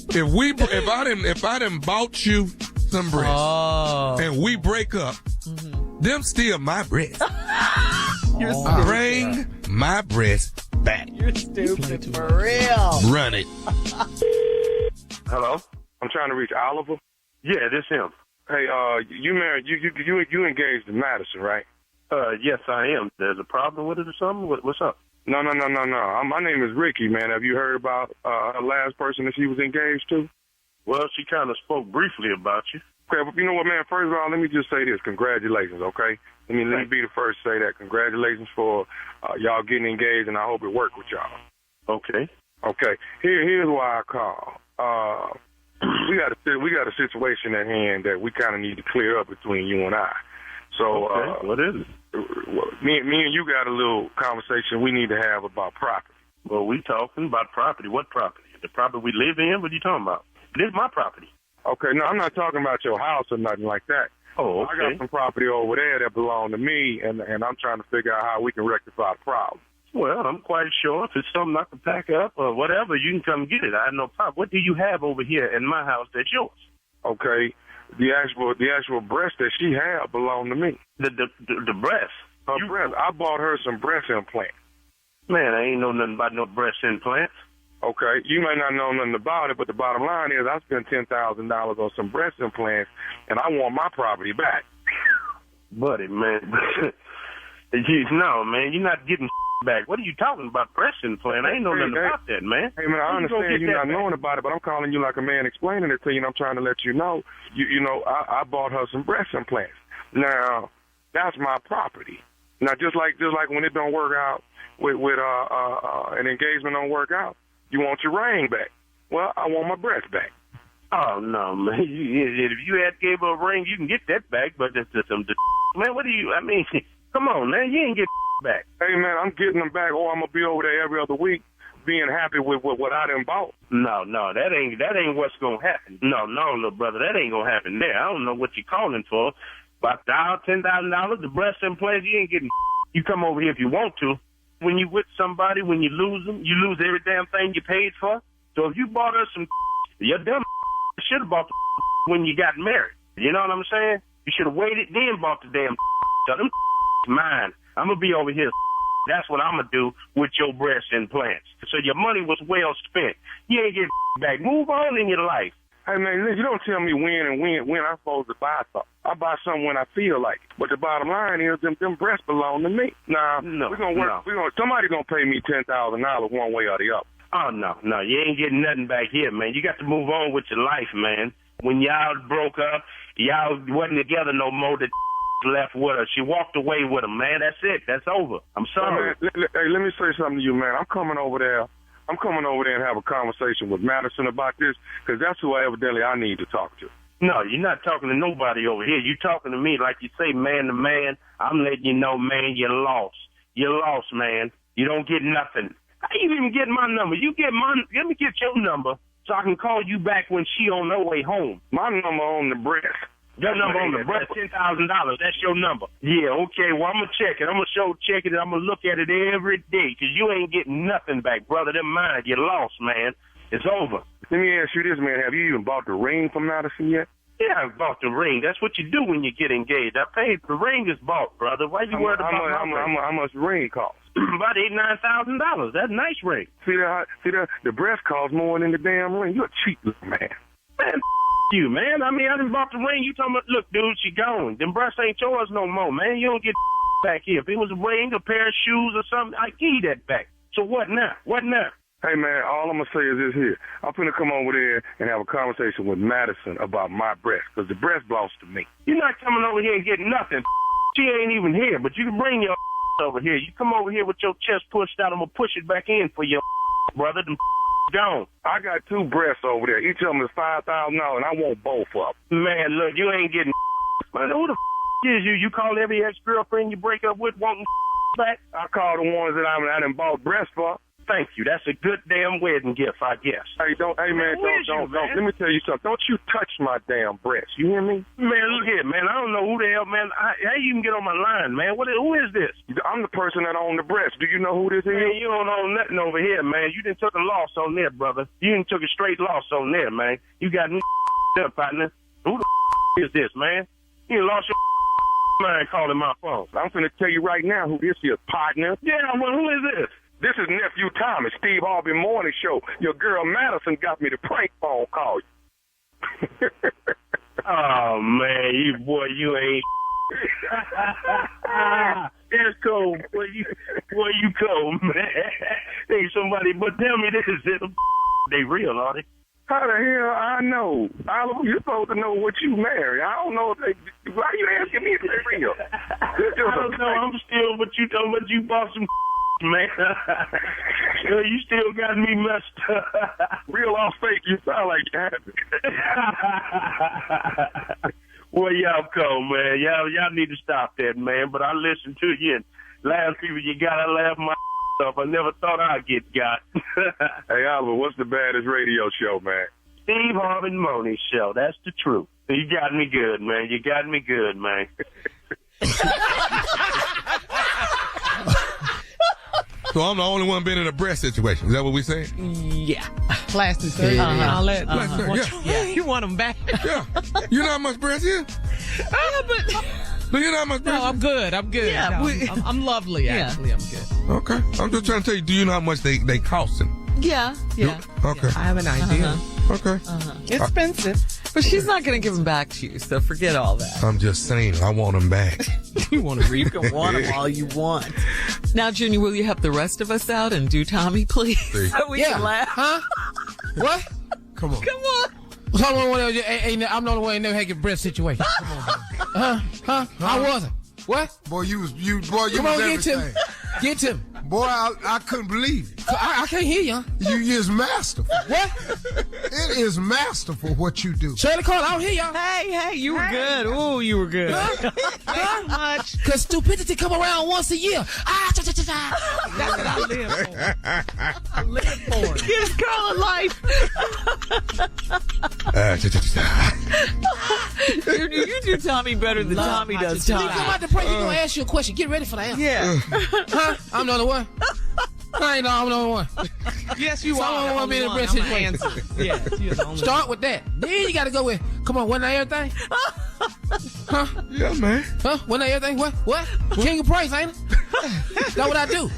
If I done bought you some breasts and we break up, them still my breasts. Bring my breast back. You're stupid for real. Run it. Hello? I'm trying to reach Oliver. Yeah, this him. Hey, you married, you engaged in Madison, right? Yes, I am. There's a problem with it or something? What's up? No. My name is Ricky, man. Have you heard about her last person that she was engaged to? Well, she kind of spoke briefly about you. Okay, but you know what, man? First of all, let me just say this. Congratulations, okay? Let me be the first to say that. Congratulations for y'all getting engaged, and I hope it worked with y'all. Okay. Okay. Here's why I call. We got a situation at hand that we kind of need to clear up between you and I. So, okay. What is it? Me and you got a little conversation we need to have about property. Well, we talking about property. What property? The property we live in? What are you talking about? This is my property. Okay, no, I'm not talking about your house or nothing like that. Oh, okay. I got some property over there that belong to me, and I'm trying to figure out how we can rectify the problem. Well, I'm quite sure if it's something I can pack up or whatever, you can come get it. I have no problem. What do you have over here in my house that's yours? Okay, the actual breast that she had belonged to me. The breast? Her breast. I bought her some breast implants. Man, I ain't know nothing about no breast implants. Okay, you may not know nothing about it, but the bottom line is I spent $10,000 on some breast implants, and I want my property back. Buddy, man. No, man, you're not getting back. What are you talking about, breast implant? I ain't know nothing about that, man. Hey, man, I understand you're not knowing about it, but I'm calling you like a man explaining it to you, and I'm trying to let you know. You know, I bought her some breast implants. Now, that's my property. Now, just like when it don't work out with an engagement don't work out, you want your ring back. Well, I want my breast back. Oh, no, man. If you had gave her a ring, you can get that back, but man, what do you, I mean, come on, man, you ain't get back. Hey, man, I'm getting them back, or I'm going to be over there every other week being happy with what I done bought. No, that ain't what's going to happen. No, little brother, that ain't going to happen there. I don't know what you're calling for. About $10,000, the breast implants, you ain't getting. You come over here if you want to. When you with somebody, when you lose them, you lose every damn thing you paid for. So if you bought her some, your dumb should have bought the when you got married. You know what I'm saying? You should have waited, then bought the damn. So them mine. I'm going to be over here. That's what I'm going to do with your breast implants. So your money was well spent. You ain't getting back. Move on in your life. Hey, man, you don't tell me when I'm supposed to buy something. I buy something when I feel like it. But the bottom line is them breasts belong to me. Now, we're going to work. No. Somebody going to pay me $10,000 one way or the other. Oh, no, you ain't getting nothing back here, man. You got to move on with your life, man. When y'all broke up, y'all wasn't together no more. The left with her. She walked away with him, man. That's it. That's over. I'm sorry. Hey, let me say something to you, man. I'm coming over there and have a conversation with Madison about this, because that's who evidently I need to talk to. No, you're not talking to nobody over here. You're talking to me like you say, man to man. I'm letting you know, man, you're lost. You're lost, man. You don't get nothing. How you even get my number? Let me get your number so I can call you back when she on her way home. My number on the breast. Your number on the breast, $10,000. That's your number. Yeah, okay. Well, I'm going to check it. I'm going to check it, and I'm going to look at it every day, because you ain't getting nothing back, brother. Them mine. You're lost, man. It's over. Let me ask you this, man. Have you even bought the ring from Madison yet? Yeah, I bought the ring. That's what you do when you get engaged. I paid. The ring is bought, brother. Why you worried about my ring? How much the ring cost? About $8,000-$9,000. That's a nice ring. See that? The breast costs more than the damn ring. You're a cheap little man. Man, you, man. I mean, I done bought the ring. You talking about, look, dude, she gone. Them breasts ain't yours no more, man. You don't get back here. If it was a ring, a pair of shoes or something, I'd give you that back. So what now? What now? Hey, man, all I'm going to say is this here. I'm going to come over there and have a conversation with Madison about my breast, because the breast belongs to me. You're not coming over here and getting nothing. She ain't even here, but you can bring your over here. You come over here with your chest pushed out, I'm going to push it back in for your brother. Them gone. I got 2 breasts over there. Each of them is $5,000, and I want both of them. Man, look, you ain't getting man, who the is you? You call every ex-girlfriend you break up with wanting back? I call the ones that I done bought breasts for. Thank you. That's a good damn wedding gift, I guess. Hey, man, don't. Let me tell you something. Don't you touch my damn breast. You hear me? Man, look here, man. I don't know who the hell, man. How you even get on my line, man? Who is this? I'm the person that owned the breast. Do you know who this is? Man, you don't own nothing over here, man. You done took a loss on there, brother. You done took a straight loss on there, man. You got me up, partner. Who the is this, man? You lost your mind calling my phone. I'm finna tell you right now who this is, partner. Yeah, well, who is this? This is Nephew Tommy, Steve Harvey Morning Show. Your girl Madison got me to prank phone call you. Oh, man, you ain't. That's cold. Boy, you cold, man. Ain't somebody, but tell me this is it. They real, are they? How the hell I know? Oliver, you're supposed to know what you marry. I don't know if they. Why you asking me if they real? I don't know. I'm still, but you bought some man. You still got me messed up. Real off fake. You sound like that. Well, y'all come, man. Y'all need to stop that, man. But I listen to you and laugh people. You gotta laugh my off. I never thought I'd get got. Hey, Oliver, what's the baddest radio show, man? Steve Harvey Morning Show. That's the truth. You got me good, man. You got me good, man. So I'm the only one been in a breast situation. Is that what we saying? Yeah. Plastic surgery and all that. Yeah. You want them back? Yeah. You know how much breast you? Yeah, but... Do you know how much breast? No, I'm good. Yeah, No, I'm lovely, actually. I'm good. Okay. I'm just trying to tell you, do you know how much they costing? Yeah. Okay. I have an idea. Okay. Expensive. But she's not going to give them back to you, so forget all that. I'm just saying, I want them back. You want to read? You can want them all you want. Now, Junior, will you help the rest of us out and do Tommy, please? So we can laugh. Huh? What? Come on. So I'm the only one that never had a breast situation. Come on. Huh? I wasn't. What? Boy, you was Come on, everything. get to him. Boy, I couldn't believe it. I can't hear you. You is masterful. What? It is masterful what you do. Shirley Cole, I don't hear y'all. Hey, you were good. Ooh, you were good. Thank you much. Because stupidity come around once a year. That's what I live for. I live for it. Get a girl in life. You do Tommy better than Tommy does When you Tommy. come out to pray, you're going to ask you a question. Get ready for the answer. Yeah. Huh? I'm the only one. I'm the only one. Yes, you Someone are. want me in a breast situation. Yes, you're the only Start with that. Then you got to go with, come on, wasn't that everything? Huh? Yeah, man. Huh? Wasn't that everything? What? King of praise, ain't it? That's what I do.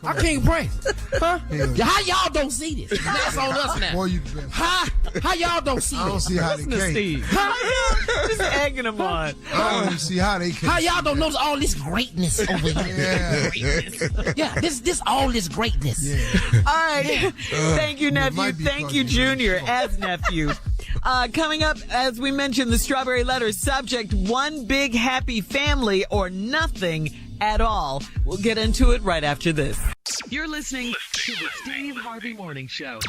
I'm king of praise. Huh? How y'all don't see this? That's on us now. Boy, you How y'all don't see I don't this? see how they Listen to can't. Steve. Just egging him on. I don't even see how they How can't. y'all don't notice all this greatness over here? Yeah. Yeah, this all this greatness. Yeah. All right. Thank you, nephew. might be Thank you, because Junior, as nephew. Coming up, as we mentioned, the Strawberry Letter subject, one big happy family or nothing at all. We'll get into it right after this. You're listening to the Steve Harvey Morning Show.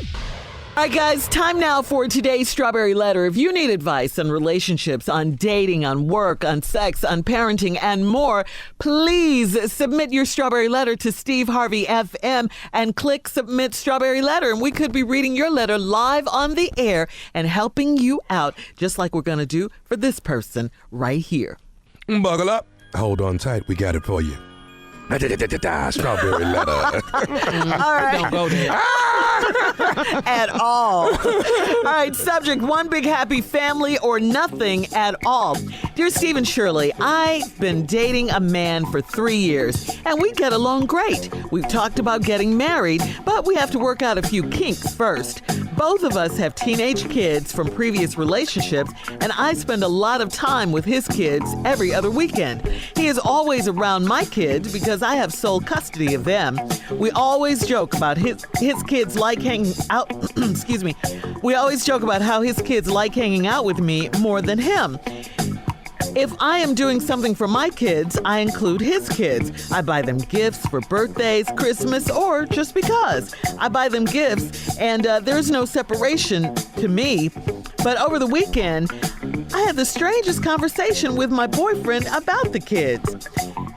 All right, guys, time now for today's Strawberry Letter. If you need advice on relationships, on dating, on work, on sex, on parenting, and more, please submit your Strawberry Letter to Steve Harvey FM and click Submit Strawberry Letter. And we could be reading your letter live on the air and helping you out, just like we're going to do for this person right here. Buckle up. Hold on tight. We got it for you. Strawberry letter. All right. Don't go there. At all. All right, subject, one big happy family or nothing at all. Dear Steve and Shirley, I've been dating a man for 3 years, and we get along great. We've talked about getting married, but we have to work out a few kinks first. Both of us have teenage kids from previous relationships, and I spend a lot of time with his kids every other weekend. He is always around my kids because I have sole custody of them. We always joke about his kids like hanging out. Excuse me. We always joke about how his kids like hanging out with me more than him. If I am doing something for my kids, I include his kids. I buy them gifts for birthdays, Christmas, or just because. I buy them gifts, and there's no separation to me. But over the weekend, I had the strangest conversation with my boyfriend about the kids.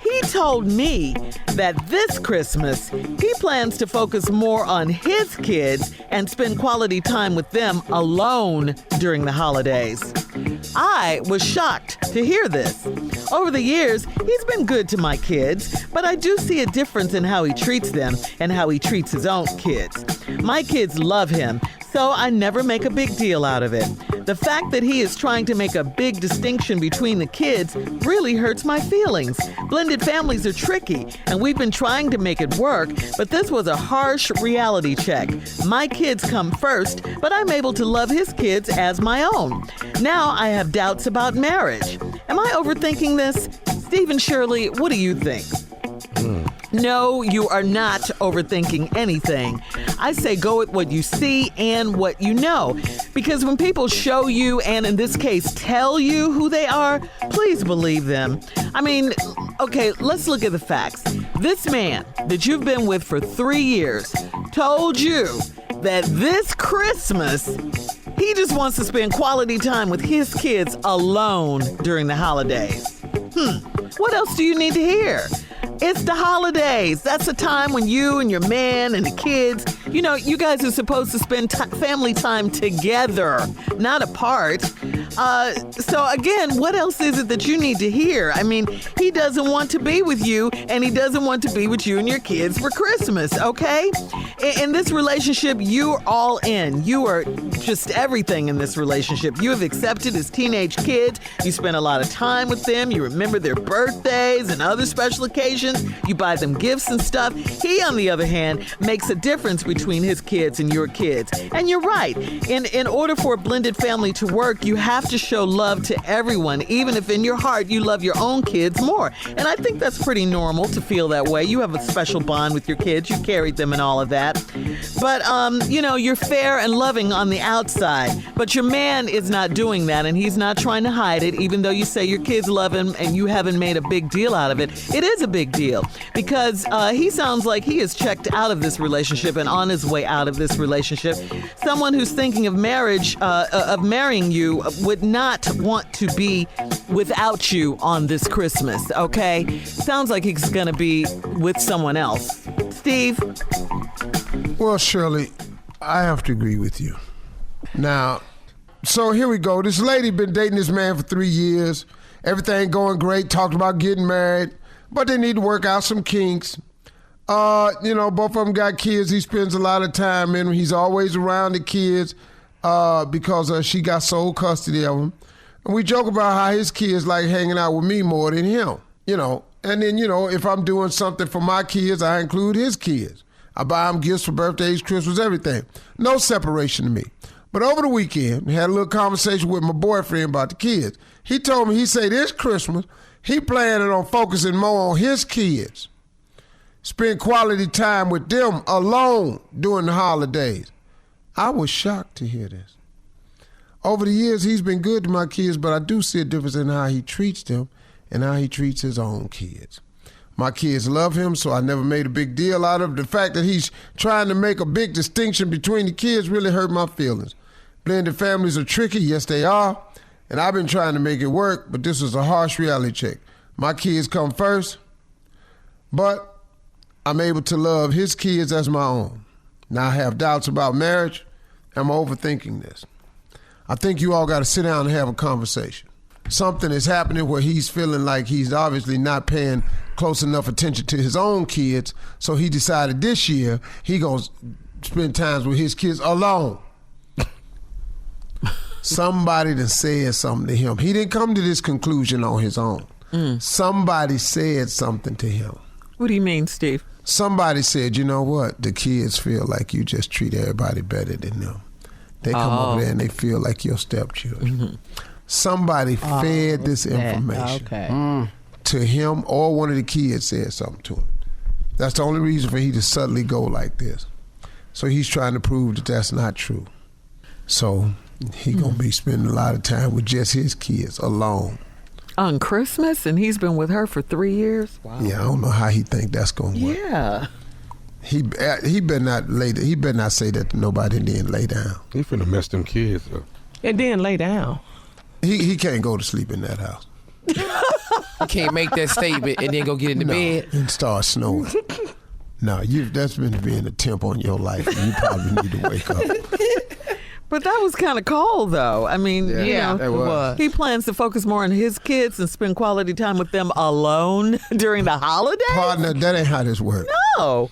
He told me that this Christmas, he plans to focus more on his kids and spend quality time with them alone during the holidays. I was shocked to hear this. Over the years, he's been good to my kids, but I do see a difference in how he treats them and how he treats his own kids. My kids love him, so I never make a big deal out of it. The fact that he is trying to make a big distinction between the kids really hurts my feelings. Blended families are tricky, and we've been trying to make it work, but this was a harsh reality check. My kids come first, but I'm able to love his kids as my own. Now I have doubts about marriage. Am I overthinking this? Steve and Shirley, what do you think? No, you are not overthinking anything. I say go with what you see and what you know. Because when people show you, and in this case, tell you who they are, please believe them. I mean, okay, let's look at the facts. This man that you've been with for 3 years told you that this Christmas, he just wants to spend quality time with his kids alone during the holidays. What else do you need to hear? It's the holidays. That's a time when you and your man and the kids, you know, you guys are supposed to spend family time together, not apart. So again, what else is it that you need to hear? I mean, he doesn't want to be with you, and he doesn't want to be with you and your kids for Christmas, okay? In this relationship, you're all in. You are just everything in this relationship. You have accepted his teenage kids. You spend a lot of time with them. You remember their birthdays and other special occasions. You buy them gifts and stuff. He, on the other hand, makes a difference between his kids and your kids. And you're right. In order for a blended family to work, you have to show love to everyone, even if in your heart you love your own kids more. And I think that's pretty normal to feel that way. You have a special bond with your kids. You carried them and all of that. But, you know, you're fair and loving on the outside. But your man is not doing that, and he's not trying to hide it, even though you say your kids love him and you haven't made a big deal out of it. It is a big deal because he sounds like he is checked out of this relationship and on his way out of this relationship. Someone who's thinking of marriage, of marrying you, would not want to be without you on this Christmas, okay? Sounds like he's going to be with someone else. Steve? Well, Shirley, I have to agree with you. Now, so here we go. This lady been dating this man for 3 years. Everything going great. Talked about getting married. But they need to work out some kinks. You know, both of them got kids. He spends a lot of time in them. He's always around the kids because she got sole custody of them. And we joke about how his kids like hanging out with me more than him, you know. And then, you know, if I'm doing something for my kids, I include his kids. I buy them gifts for birthdays, Christmas, everything. No separation to me. But over the weekend, we had a little conversation with my boyfriend about the kids. He told me, he said this Christmas, he planning on focusing more on his kids. Spend quality time with them alone during the holidays. I was shocked to hear this. Over the years, he's been good to my kids, but I do see a difference in how he treats them and how he treats his own kids. My kids love him, so I never made a big deal out of it. The fact that he's trying to make a big distinction between the kids really hurt my feelings. Blended families are tricky, yes they are, and I've been trying to make it work, but this is a harsh reality check. My kids come first, but I'm able to love his kids as my own. Now I have doubts about marriage. I'm overthinking this. I think you all got to sit down and have a conversation. Something is happening where he's feeling like he's obviously not paying close enough attention to his own kids, so he decided this year he gonna spend times with his kids alone. Somebody done said something to him. He didn't come to this conclusion on his own. Somebody said something to him. What do you mean, Steve? Somebody said, you know what? The kids feel like you just treat everybody better than them. They come over there and they feel like your stepchildren. Somebody fed this information to him, or one of the kids said something to him. That's the only reason for he to suddenly go like this. So he's trying to prove that that's not true. So he gonna be spending a lot of time with just his kids alone. On Christmas? And he's been with her for 3 years? Wow. Yeah, I don't know how he think that's gonna work. Yeah. He better not he better not say that to nobody and then lay down. He finna mess them kids up. And then lay down. He can't go to sleep in that house. You can't make that statement and then go get in the bed and start snoring. No, that's been being a temp on your life. You probably need to wake up. But that was kind of cold, though. I mean, you know, he plans to focus more on his kids and spend quality time with them alone during the holidays? Partner, that ain't how this works. No.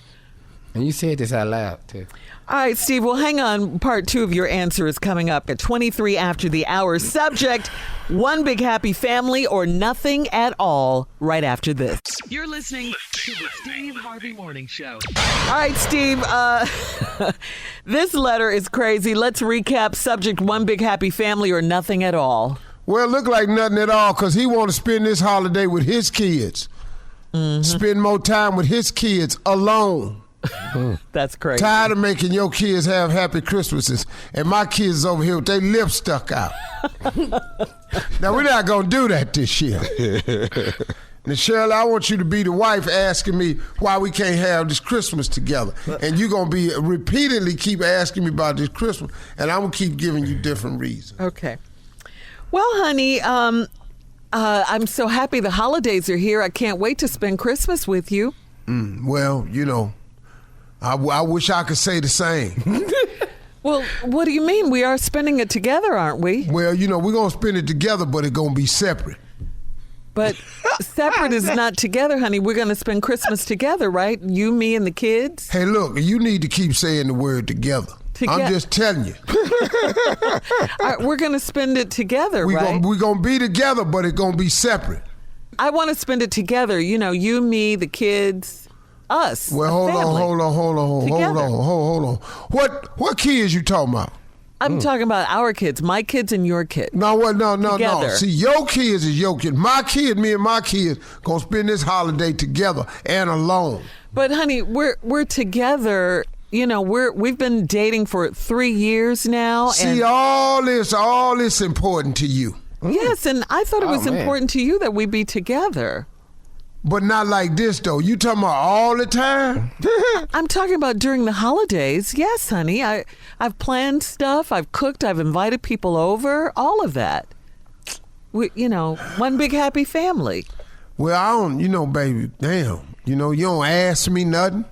And you said this out loud, too. All right, Steve, well, hang on. Part 2 of your answer is coming up at 23 after the hour. Subject, one big happy family or nothing at all, right after this. You're listening to the Steve Harvey Morning Show. All right, Steve, this letter is crazy. Let's recap. Subject, one big happy family or nothing at all. Well, it looked like nothing at all because he want to spend this holiday with his kids. Spend more time with his kids alone. That's crazy. Tired of making your kids have happy Christmases, and my kids over here with their lips stuck out. Now, we're not going to do that this year. Now, Shirley, I want you to be the wife asking me why we can't have this Christmas together. And you're going to be repeatedly keep asking me about this Christmas, and I'm going to keep giving you different reasons. Okay. Well, honey, I'm so happy the holidays are here. I can't wait to spend Christmas with you. Well, you know, I wish I could say the same. Well, what do you mean? We are spending it together, aren't we? Well, you know, we're going to spend it together, but it's going to be separate. But separate is not together, honey. We're going to spend Christmas together, right? You, me, and the kids? Hey, look, you need to keep saying the word together. I'm just telling you. All right, we're going to spend it together, right? We're going to be together, but it's going to be separate. I want to spend it together. You know, you, me, the kids, us. Well, hold on. What kids you talking about? I'm talking about our kids, my kids and your kids. No. Together. See, your kids is your kids. My kid, me and my kids, gonna spend this holiday together and alone. But honey, we're together. You know, we've been dating for 3 years now. See, all this important to you. Yes, and I thought it was important to you that we be together. But not like this, though. You talking about all the time? I'm talking about during the holidays. Yes, honey. I've planned stuff. I've cooked. I've invited people over. All of that. One big happy family. Well, I don't, baby, damn. You don't ask me nothing.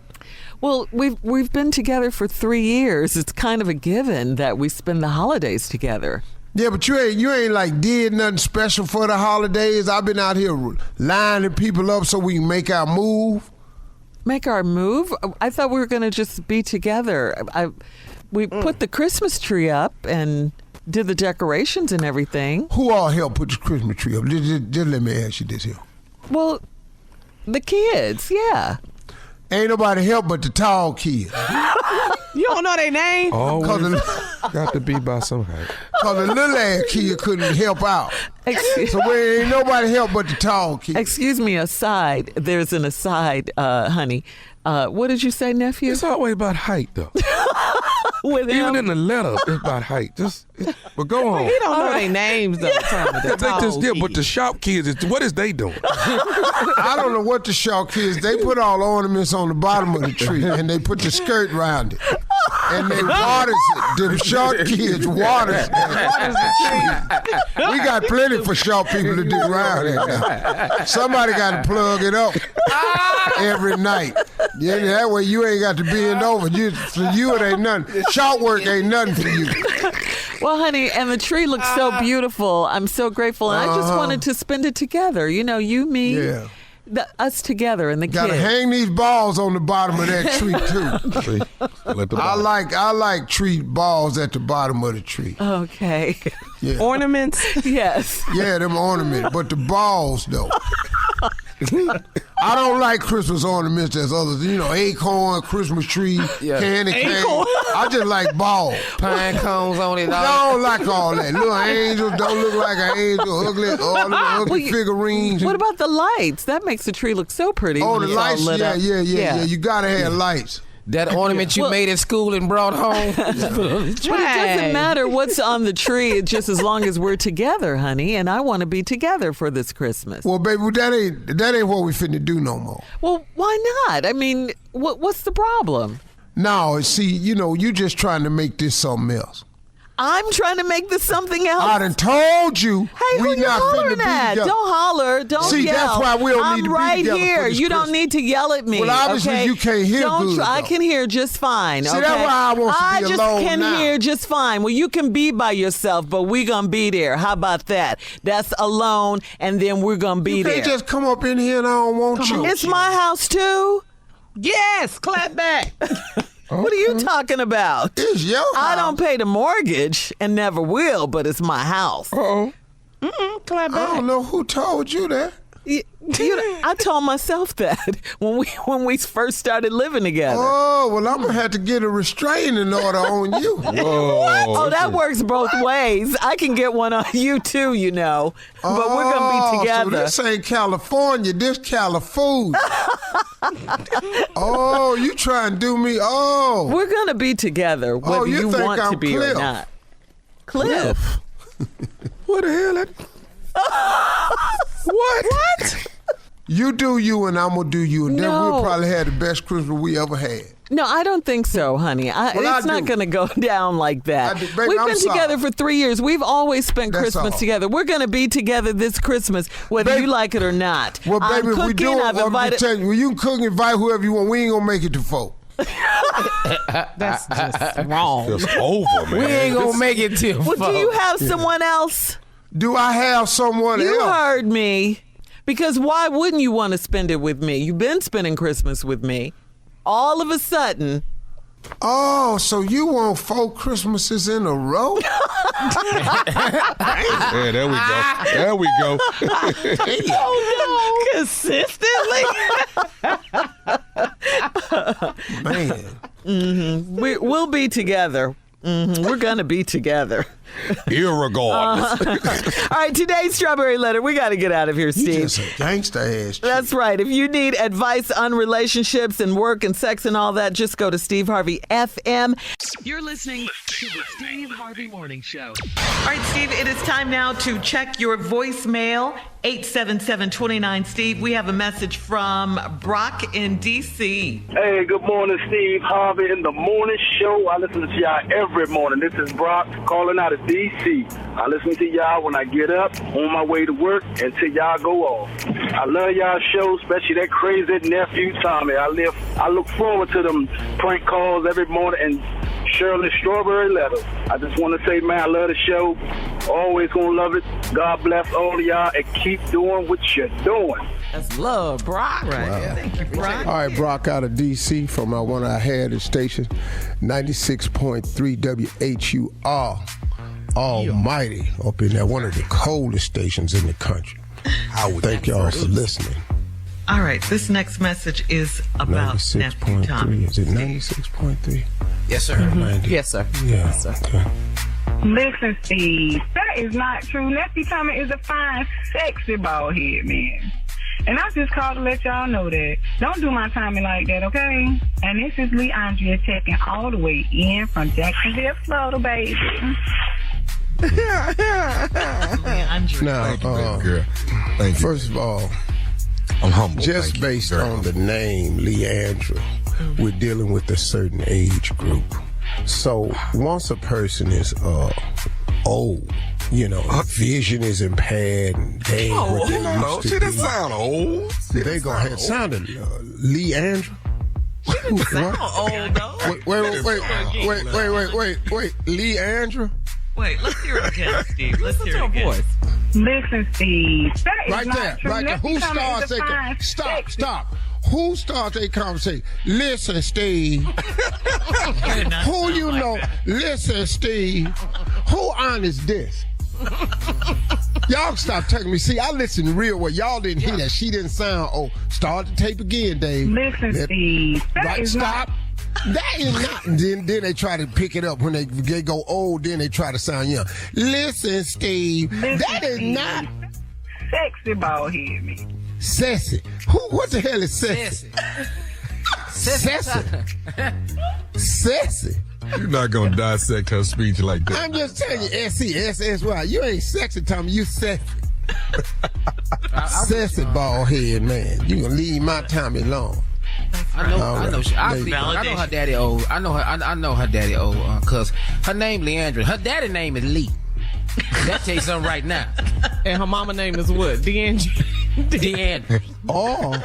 Well, we've been together for 3 years. It's kind of a given that we spend the holidays together. Yeah, but you ain't like did nothing special for the holidays. I've been out here lining people up so we can make our move. Make our move? I thought we were going to just be together. We put the Christmas tree up and did the decorations and everything. Who all helped put the Christmas tree up? Just let me ask you this here. Well, the kids, yeah. Ain't nobody help but the tall kids. You don't know their name? Always got to be by some height. Because the little ass kid couldn't help out. So ain't nobody help but the tall kid. Excuse me, aside. There's an aside, honey. What did you say, nephew? It's always about height, though. With Even him? in the letter, it's about height. But go on. He don't know their names, though, Tommy. But the shop kids, what is they doing? I don't know what the short kids, they put all the ornaments on the bottom of the tree and they put the skirt around it. And they waters it. The short kids waters it. We got plenty for short people to do around here now. Somebody got to plug it up every night. Yeah, that way you ain't got to bend over. For you it ain't nothing. Short work ain't nothing for you. Well, honey, and the tree looks so beautiful. I'm so grateful. And I just wanted to spend it together. You, me, us together and the Gotta kids. hang these balls on the bottom of that tree, too. I like tree balls at the bottom of the tree. Okay. Yeah. Ornaments? Yes. Yeah, them ornaments. But the balls, though. I don't like Christmas ornaments as others. Acorn, Christmas tree, candy cane. I just like balls. Pine cones on it. I don't like all that. Little angels don't look like an angel. Ugly figurines. What about the lights? That makes the tree look so pretty. Oh, when the it's all lights? lit up. Yeah. You gotta have lights. That ornament you made at school and brought home. But it doesn't matter what's on the tree. It's just as long as we're together, honey. And I want to be together for this Christmas. Well, baby, that ain't what we finna do no more. Well, why not? I mean, what's the problem? No, see, you just trying to make this something else. I'm trying to make this something else. I done told you. Hey, who we you not hollering finna at? be together. Don't holler. Don't See, yell. that's why we don't need to be right together here. for this You don't Christmas. need to yell at me. Well, obviously okay? you can't hear don't good, I though. can hear just fine. See, okay? that's why I want to be just alone can now. hear just fine. Well, you can be by yourself, but we gonna be there. How about that? That's alone, and then we're gonna be You there. can't just come up in here and I don't want you. It's my house too. Yes, clap back. What are you talking about? It's your house. I don't pay the mortgage and never will, but it's my house. Uh-oh. Clap back. I don't know who told you that. I told myself that when we first started living together. Oh, well, I'm going to have to get a restraining order on you. Whoa. Oh, that works both ways. I can get one on you too, but we're going to be together. So this ain't California, this California. Oh, you trying to do me? Oh. We're going to be together, whether you think want I'm to be Cliff. or not. Cliff. What the hell? What? You do you and I'm going to do you, and then No. we'll probably have the best Christmas we ever had. No, I don't think so, honey. It's not going to go down like that. I do. Baby, We've I'm been sorry. together for 3 years. We've always spent That's Christmas all. together. We're going to be together this Christmas, whether Baby- you like it or not. Well, baby, I'm if we cooking. do it, I've invited. well, you can cook and invite whoever you want. We ain't going to make it to 4. That's just wrong. It's over, man. We ain't gonna make it till Well, do you 4. have someone else? Do I have someone You else? heard me. Because why wouldn't you want to spend it with me? You've been spending Christmas with me. All of a sudden. Oh, so you want 4 Christmases in a row? Yeah, there we go. There we go. Oh, no. Consistently. Man. We'll be together. We're going to be together. Irregardless. All right, today's Strawberry Letter. We got to get out of here, You Steve. just a gangsta ass. That's right. If you need advice on relationships and work and sex and all that, just go to Steve Harvey FM. You're listening to the Steve Harvey Morning Show. All right, Steve, it is time now to check your voicemail. 877-29-STEVE. We have a message from Brock in D.C. Hey, good morning, Steve Harvey in the morning show. I listen to y'all every morning. This is Brock calling out of D.C. I listen to y'all when I get up, on my way to work, until y'all go off. I love y'all show, especially that crazy Nephew Tommy. I look forward to them prank calls every morning and Shirley's Strawberry Letter. I just want to say, man, I love the show. Always gonna love it. God bless all of y'all and keep doing what you're doing. That's love, Brock. Right. Wow. Thank you, Brock. All right, Brock out of D.C. from one of our heritage stations, 96.3 WHUR. Almighty up in there, one of the coldest stations in the country. Thank y'all for listening. All right, this next message is about Nephew Tommy. 96.3. Is it 96.3? Yes, sir. 90. Yes, sir. Yeah. Yes, sir. Okay. Listen, Steve, that is not true. Nephew Tommy is a fine, sexy bald head man. And I just called to let y'all know that. Don't do my Tommy like that, okay? And this is Lee Andrea checking all the way in from Jacksonville, Florida, baby. Now, girl. Thank you. first of all, I'm humble. just Thank you. based Very on humble. the name Leandra, we're dealing with a certain age group. So once a person is old, vision is impaired and they ain't what they used to See, be. that sound old. They gonna have sounded Leandra. Old, though. Wait, Leandra. Wait, let's hear it again, Steve. Let's hear it again. Listen, Steve, that is Right not there, true. right there. Nephew Who Tommy starts is a fine, that? sexy. Stop. Who starts a conversation? Listen, Steve. Who you know? Listen, Steve. Who honest this? Y'all stop taking me. See, I listened real well. Y'all didn't hear that. She didn't sound old. Start the tape again, Dave. Listen, Steve, that Right, is stop. That is not. Then they try to pick it up when they go old. Then they try to sound young. Listen, Steve. Listen, that is Steve. not Sexy bald head man. sassy. What the hell is sassy? Sassy. Sassy. You're not gonna dissect her speech like that. I'm just telling you, S-E-S-S-Y. You ain't sexy, Tommy. You sassy. Sassy bald head man. You gonna leave my Tommy alone. I know her daddy old. I know her daddy old, cause her name Leandra. Her daddy name is Lee. That tell you something right now. And her mama name is what? Deandra. Or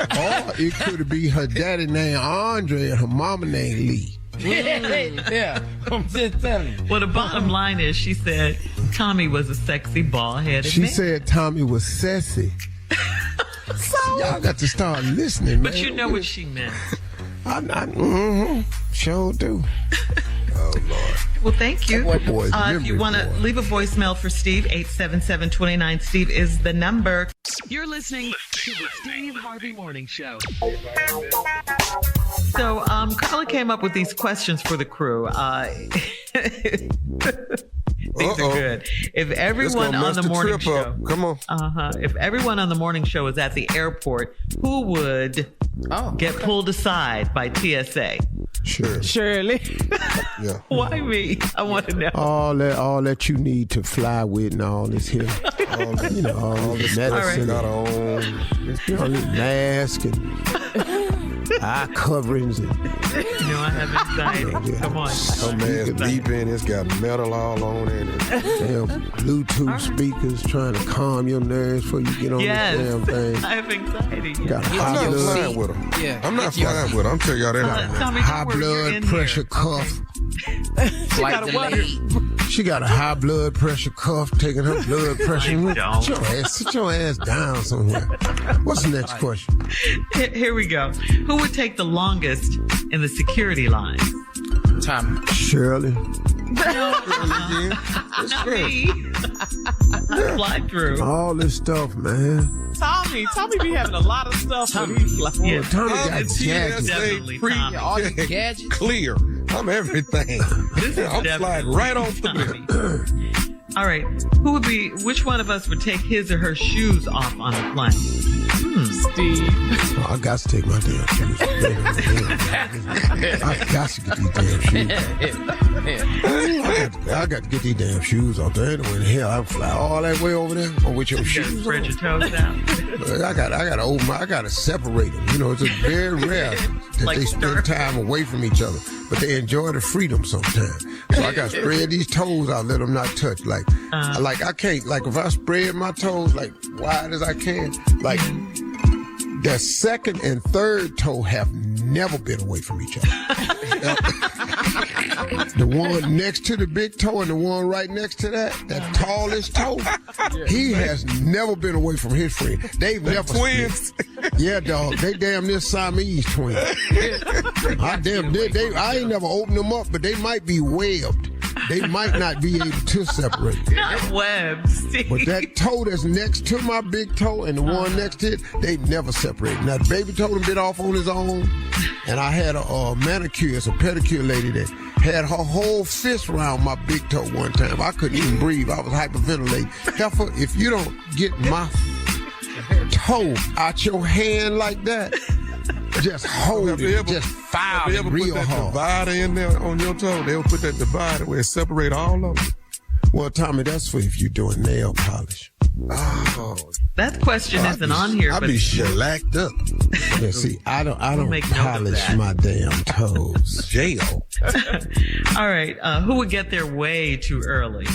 it could be her daddy named Andre and her mama named Lee. Yeah, I'm just telling you. Well, the bottom line is, she said Tommy was a sexy, bald-headed She man. said Tommy was sassy. So y'all got to start listening, man. But you know what she meant. Sure do. Oh, Lord. Well, thank you. Boy, If you want to leave a voicemail for Steve, 877-29-STEVE is the number. You're listening to the Steve Harvey Morning Show. So, Carla came up with these questions for the crew. These are good. If everyone on the morning show, Come on. if everyone on the morning show is at the airport, who would get pulled aside by TSA? Shirley. Yeah. Why me? I want to know. All that you need to fly with and all this here. All the medicine. Got on. All the mask and eye coverings. And, I have anxiety. Come on. Some man's beeping. It's got metal all on it. Damn Bluetooth speakers trying to calm your nerves before you get on this damn thing. I have anxiety. Got I'm not flying with them. Yeah. I'm not flying with them. I'm telling y'all that. Tommy, high don't worry, you're blood in pressure here. cuff. Flight delayed. She got a high blood pressure cuff taking her blood pressure. Sit your ass down somewhere. What's the next question? Here we go. Who would take the longest in the security line? Tommy. Shirley. Not me. Fly through. All this stuff, man. Tommy be having a lot of stuff when he flies. Yeah. Tommy got It's gadgets. definitely Free- Tommy. All these gadgets. Clear. I'm everything. I'm sliding right off the bed. All right. Which one of us would take his or her shoes off on the plane? Steve. Oh, I got to take my damn shoes. I got to get these damn shoes. I got to get these damn shoes off there. Anyway, in hell, I fly all that way over there with your shoes Spread on. your toes out. I got to separate them. It's very rare that Like they spend time away from each other, but they enjoy the freedom sometimes. So I got to spread these toes out, let them not touch. Like I can't, like if I spread my toes like wide as I can, like the second and third toe have never been away from each other. The one next to the big toe and the one right next to that tallest toe, he has never been away from his friend. They've never twins. split. Yeah, dog. They damn near Siamese twins. I ain't never opened them up, but they might be webbed. They might not be able to separate. Not webs. But that toe that's next to my big toe and the one next to it, they never separate. Now, the baby toe done bit off on his own, and I had a manicurist, a pedicure lady that had her whole fist around my big toe one time. I couldn't even breathe. I was hyperventilating. Heifer, if you don't get my toe out your hand like that, just hold it, just file it real put that hard. divider in there on your toe? They'll put that divider where it separate all of them. Well, Tommy, that's for if you're doing nail polish. Oh, That question isn't on here, I but be shellacked up. Yeah, see, I don't make note of polish that. my damn toes. jail. all right. Who would get there way too early?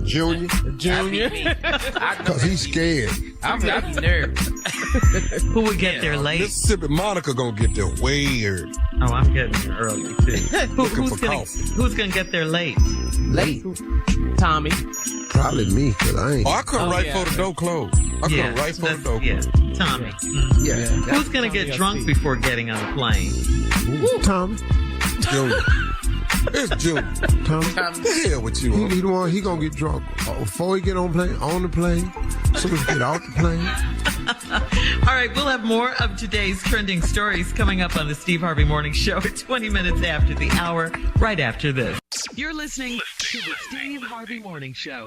Junior, because he's scared. I'm nervous. Who would get there late? Mississippi Monica gonna get there way early. Oh, I'm getting there early too. Who's gonna get there late? Late. Tommy. Probably me, because I ain't. Oh, I come right for the door closed. I come right for the door Yeah, closed. Tommy. Yeah. Who's gonna get drunk before getting on the plane? Tommy. Junior. It's Junior. Tommy. The hell with you, He the one, he gonna get drunk before he get on the plane, soon as he get off the plane. All right, we'll have more of today's trending stories coming up on the Steve Harvey Morning Show at 20 minutes after the hour, right after this. You're listening to the Steve Harvey Morning Show.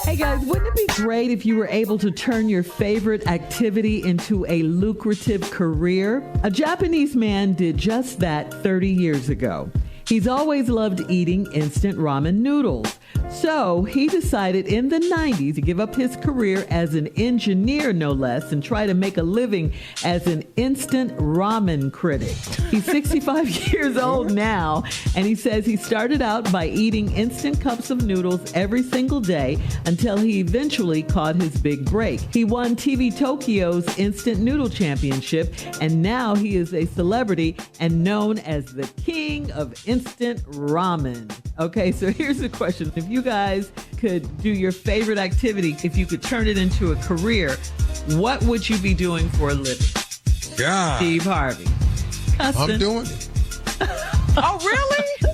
Hey guys, wouldn't it be great if you were able to turn your favorite activity into a lucrative career? A Japanese man did just that 30 years ago. He's always loved eating instant ramen noodles. So he decided in the 90s to give up his career as an engineer, no less, and try to make a living as an instant ramen critic. He's 65 years old now, and he says he started out by eating instant cups of noodles every single day until he eventually caught his big break. He won TV Tokyo's Instant Noodle Championship, and now he is a celebrity and known as the king of instant ramen. Okay, so here's the question. If you guys could do your favorite activity, if you could turn it into a career, what would you be doing for a living? God. Steve Harvey. I'm doing it. Oh, really?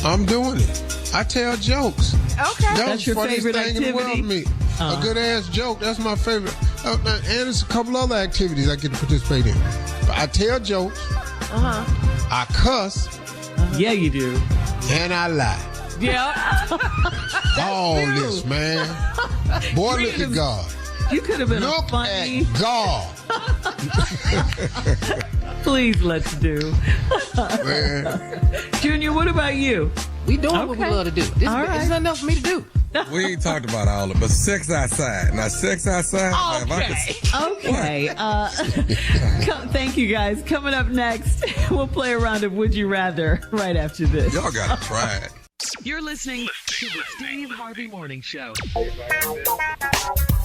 I'm doing it. I tell jokes. Okay. That's your favorite thing in the world to activity? me. A good ass joke. That's my favorite. And there's a couple other activities I get to participate in. But I tell jokes. I cuss. Yeah, you do. And I lie. Yeah. All this, man. Boy, look at God. You could have been Look a funny. at God. Please, let's do. Junior, what about you? We doing what we love to do. There's nothing else for me to do. We ain't talked about all of it, but sex outside. Now, sex outside. Okay. Thank you, guys. Coming up next, we'll play a round of Would You Rather right after this. Y'all gotta try it. You're listening to the Steve Harvey Morning Show.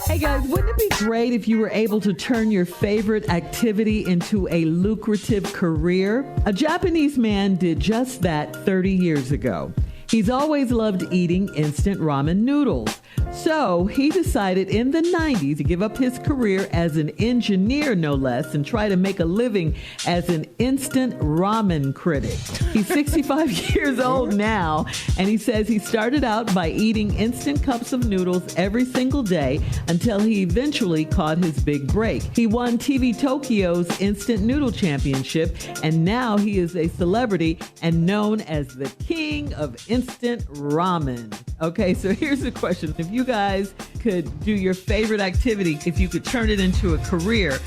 Hey guys, wouldn't it be great if you were able to turn your favorite activity into a lucrative career? A Japanese man did just that 30 years ago. He's always loved eating instant ramen noodles. So he decided in the 90s to give up his career as an engineer, no less, and try to make a living as an instant ramen critic. He's 65 years old now, and he says he started out by eating instant cups of noodles every single day until he eventually caught his big break. He won TV Tokyo's Instant Noodle Championship, and now he is a celebrity and known as the king of instant ramen. Okay, so here's the question. If you guys could do your favorite activity, if you could turn it into a career,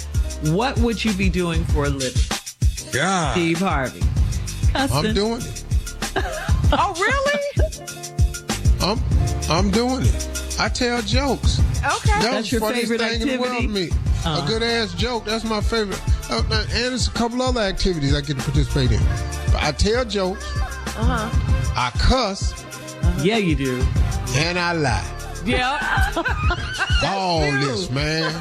what would you be doing for a living? God. Steve Harvey. I'm doing it. Oh, really? I'm doing it. I tell jokes. Okay. That's your favorite thing in the world to me. A good ass joke. That's my favorite. And there's a couple other activities I get to participate in. But I tell jokes. I cuss. Yeah, you do. And I lie. Yeah. All this, man.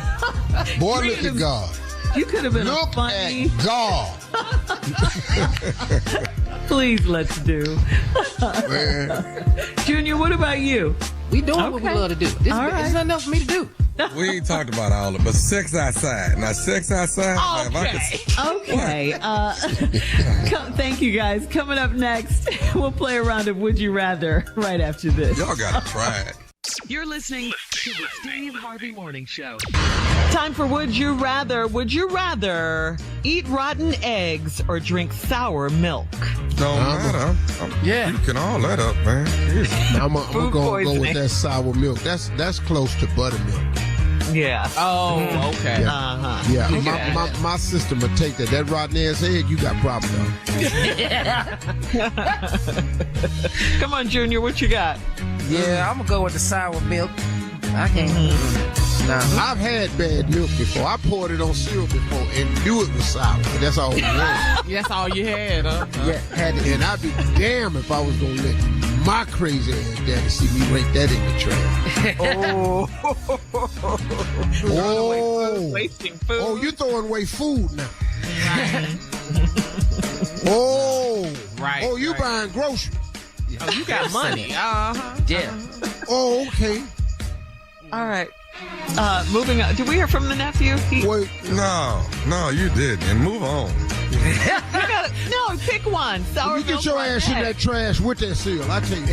Boy, look at God. You could have been Look a funny. at God. Please, let's do. Junior, what about you? We doing what we love to do. There's nothing else for me to do. We ain't talked about all of it, but sex outside. Now, sex outside. Okay. Thank you, guys. Coming up next, we'll play a round of Would You Rather right after this. Y'all gotta try it. You're listening to the Steve Harvey Morning Show. Time for Would You Rather. Would you rather eat rotten eggs or drink sour milk? Don't matter. Yeah. You can all that up, man. I'm gonna go with that sour milk. That's close to buttermilk. Yeah. Oh, okay. Yeah. My system will take that. That rotten ass egg, you got problem though. Come on, Junior, what you got? Yeah, I'm gonna go with the sour milk. I can't. Nah. I've had bad milk before. I poured it on cereal before and knew it was sour. That's all it was. That's all you had, huh? Yeah, had it. And I'd be damn if I was gonna let my crazy ass daddy see me rake that in the trash. Wasting food. Oh, you throwing away food now. You buying groceries. Oh, you got money. Yeah. Oh, okay. All right. Moving on. Did we hear from the nephew? Wait. No, you didn't. And move on. No, pick one. Sour You milk get your ass in that trash with that cereal. I tell you.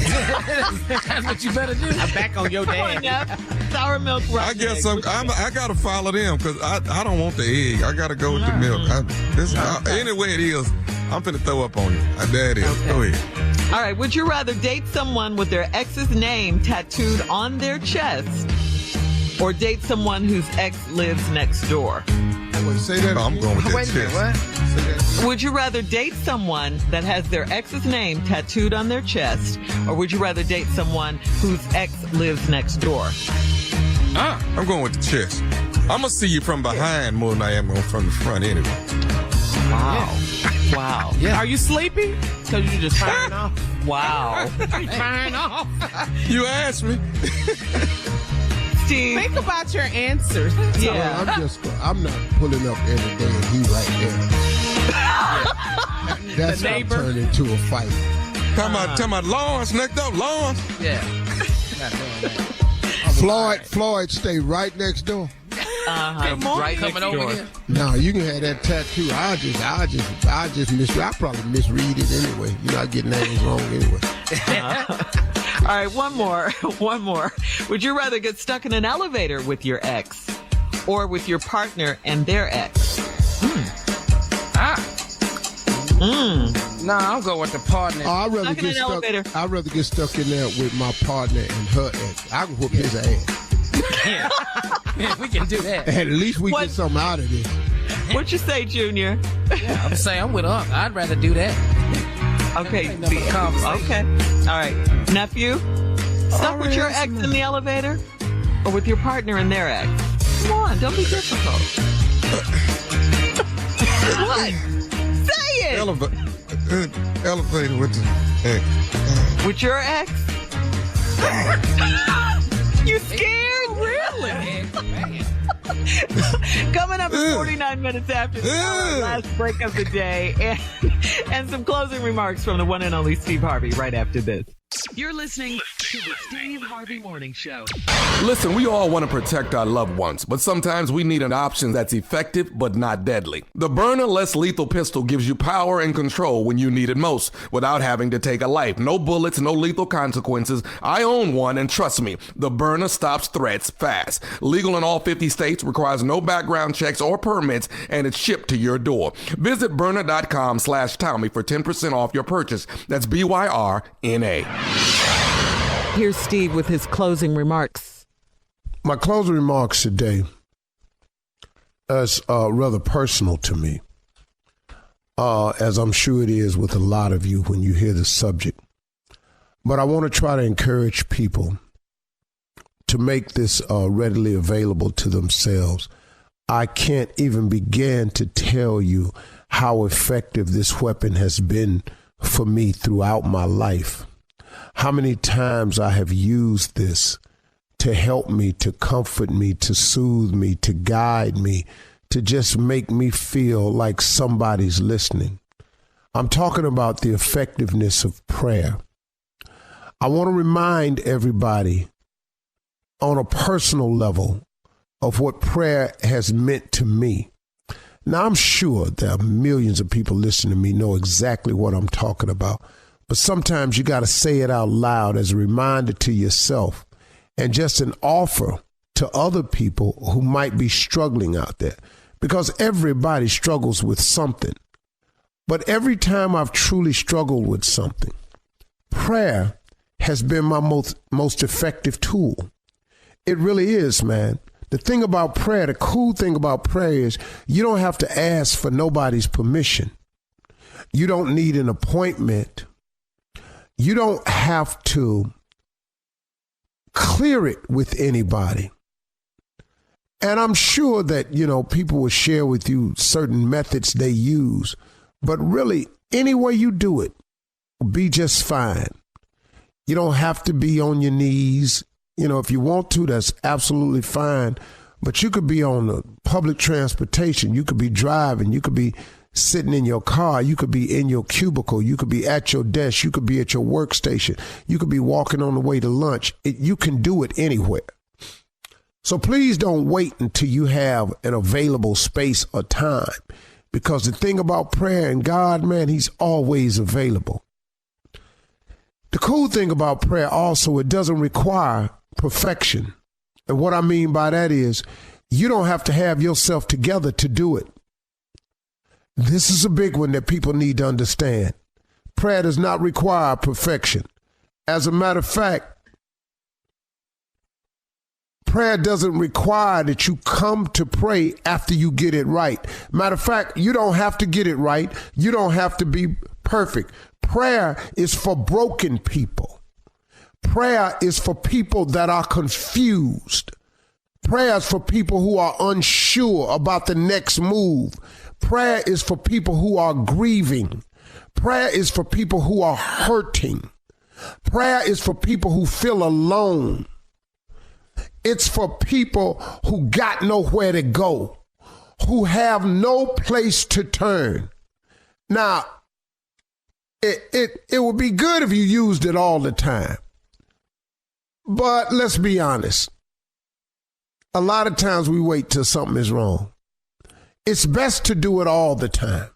That's what you better do. I'm back on your dad. Sour milk. I guess I gotta follow them because I don't want the egg. I gotta go with the milk. Anyway it is, I'm finna throw up on you. There it is. Okay. Go ahead. All right. Would you rather date someone with their ex's name tattooed on their chest, or date someone whose ex lives next door? Wait, say that. I'm going with that Wait a minute, chest. what? Would you rather date someone that has their ex's name tattooed on their chest, or would you rather date someone whose ex lives next door? I'm going with the chest. I'm gonna see you from behind more than I am from the front anyway. Wow. Wow. Yeah. Are you sleepy? Because you just firing off. Wow. Firing off. You asked me. Steve. Think about your answers. Yeah. I'm not pulling up every day and he right there. That's what I'm turning into a fight. Talking about Lawrence next door. Lawrence. Yeah. Not doing that. Floyd stay right next door. Right coming over here. No, you can have that tattoo. I just I probably misread it anyway. You're not getting names wrong anyway. All right, one more. Would you rather get stuck in an elevator with your ex or with your partner and their ex? No, I'll go with the partner. I'd rather get stuck. I'd rather get stuck in there with my partner and her ex. I can whoop his ass. Yeah. We can do that. At least we get something out of this. What you say, Junior? Yeah, I'm saying I'm with Unc. I'd rather do that. Okay. Okay. All right. Nephew, stuck with your ex in the elevator? Or with your partner and their ex? Come on, don't be difficult. What? Say it! Elevator with the ex. With your ex? You scared? Really? Coming up at 49 minutes after the hour, last break of the day, and some closing remarks from the one and only Steve Harvey right after this. You're listening to the Steve Harvey Morning Show. Listen, we all want to protect our loved ones, but sometimes we need an option that's effective but not deadly. The Byrna Less Lethal Pistol gives you power and control when you need it most, without having to take a life. No bullets, no lethal consequences. I own one, and trust me, the Byrna stops threats fast. Legal in all 50 states, requires no background checks or permits, and it's shipped to your door. Visit Byrna.com/Tommy for 10% off your purchase. That's BYRNA. Here's Steve with his closing remarks. My closing remarks today is rather personal to me, as I'm sure it is with a lot of you when you hear the subject. But I want to try to encourage people to make this readily available to themselves. I can't even begin to tell you how effective this weapon has been for me throughout my life. How many times I have used this to help me, to comfort me, to soothe me, to guide me, to just make me feel like somebody's listening. I'm talking about the effectiveness of prayer. I want to remind everybody on a personal level of what prayer has meant to me. Now, I'm sure there are millions of people listening to me know exactly what I'm talking about. But sometimes you got to say it out loud as a reminder to yourself and just an offer to other people who might be struggling out there, because everybody struggles with something. But every time I've truly struggled with something, prayer has been my most effective tool. It really is, man. The thing about prayer, the cool thing about prayer is you don't have to ask for nobody's permission. You don't need an appointment. You don't have to clear it with anybody. And I'm sure that, people will share with you certain methods they use, but really, any way you do it will be just fine. You don't have to be on your knees. If you want to, that's absolutely fine. But you could be on the public transportation. You could be driving. You could be sitting in your car, you could be in your cubicle, you could be at your desk, you could be at your workstation, you could be walking on the way to lunch. You can do it anywhere. So please don't wait until you have an available space or time, because the thing about prayer and God, man, he's always available. The cool thing about prayer also, it doesn't require perfection. And what I mean by that is you don't have to have yourself together to do it. This is a big one that people need to understand. Prayer does not require perfection. As a matter of fact, prayer doesn't require that you come to pray after you get it right. Matter of fact, you don't have to get it right. You don't have to be perfect. Prayer is for broken people. Prayer is for people that are confused. Prayer is for people who are unsure about the next move. Prayer is for people who are grieving. Prayer is for people who are hurting. Prayer is for people who feel alone. It's for people who got nowhere to go, who have no place to turn. Now, it would be good if you used it all the time. But let's be honest. A lot of times we wait till something is wrong. It's best to do it all the time.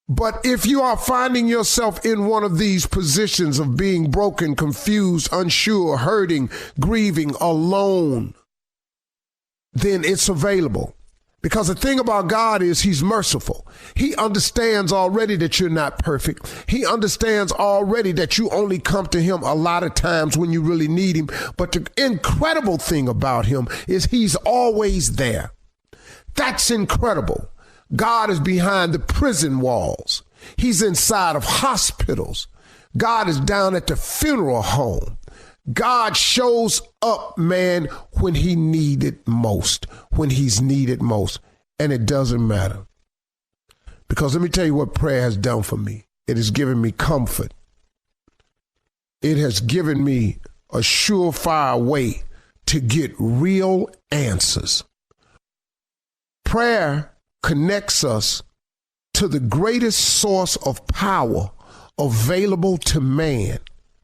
But if you are finding yourself in one of these positions of being broken, confused, unsure, hurting, grieving, alone, then it's available. Because the thing about God is he's merciful. He understands already that you're not perfect. He understands already that you only come to him a lot of times when you really need him. But the incredible thing about him is he's always there. That's incredible. God is behind the prison walls. He's inside of hospitals. God is down at the funeral home. God shows up, man, when he needed most, when he's needed most. And it doesn't matter. Because let me tell you what prayer has done for me. It has given me comfort. It has given me a surefire way to get real answers. Prayer connects us to the greatest source of power available to man.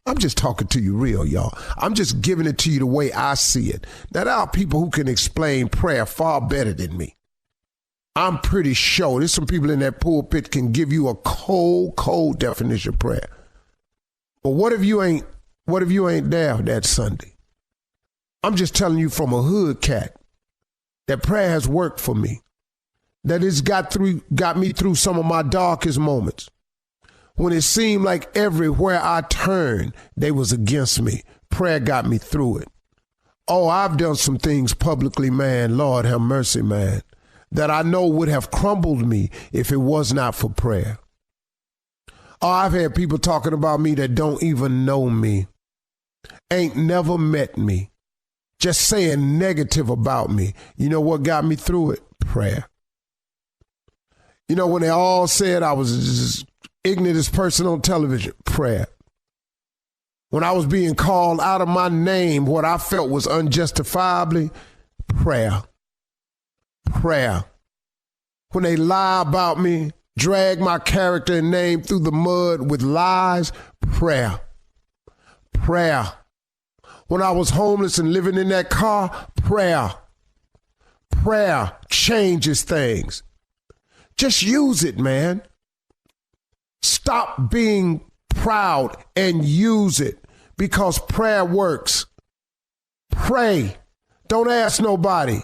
I'm just talking to you real, y'all. I'm just giving it to you the way I see it. Now, there are people who can explain prayer far better than me. I'm pretty sure there's some people in that pulpit can give you a cold definition of prayer. But what if you ain't there that Sunday? I'm just telling you from a hood cat that prayer has worked for me. That it's got me through some of my darkest moments. When it seemed like everywhere I turned, they was against me. Prayer got me through it. Oh, I've done some things publicly, man, Lord have mercy, man, that I know would have crumbled me if it was not for prayer. Oh, I've had people talking about me that don't even know me, ain't never met me, just saying negative about me. You know what got me through it? Prayer. You know, when they all said I was just ignorantest person on television, prayer. When I was being called out of my name, what I felt was unjustifiably, prayer. Prayer. When they lie about me, drag my character and name through the mud with lies, prayer. Prayer. When I was homeless and living in that car, prayer. Prayer changes things. Just use it, man. Stop being proud and use it, because prayer works. Pray. Don't ask nobody.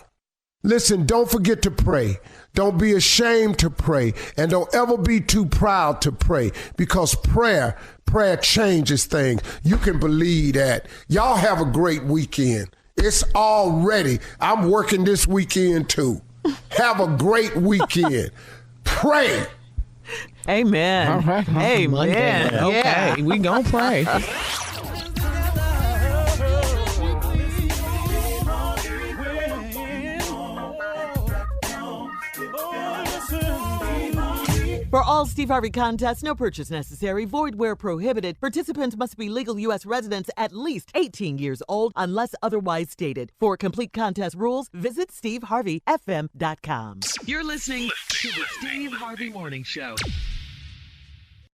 Listen, don't forget to pray. Don't be ashamed to pray. And don't ever be too proud to pray, because prayer changes things. You can believe that. Y'all have a great weekend. It's already. I'm working this weekend too. Have a great weekend. Pray. Amen. All right. Amen. Monday. Okay, we gonna pray. For all Steve Harvey contests, no purchase necessary, void where prohibited. Participants must be legal U.S. residents at least 18 years old unless otherwise stated. For complete contest rules, visit SteveHarveyFM.com. You're listening to the Steve Harvey Morning Show.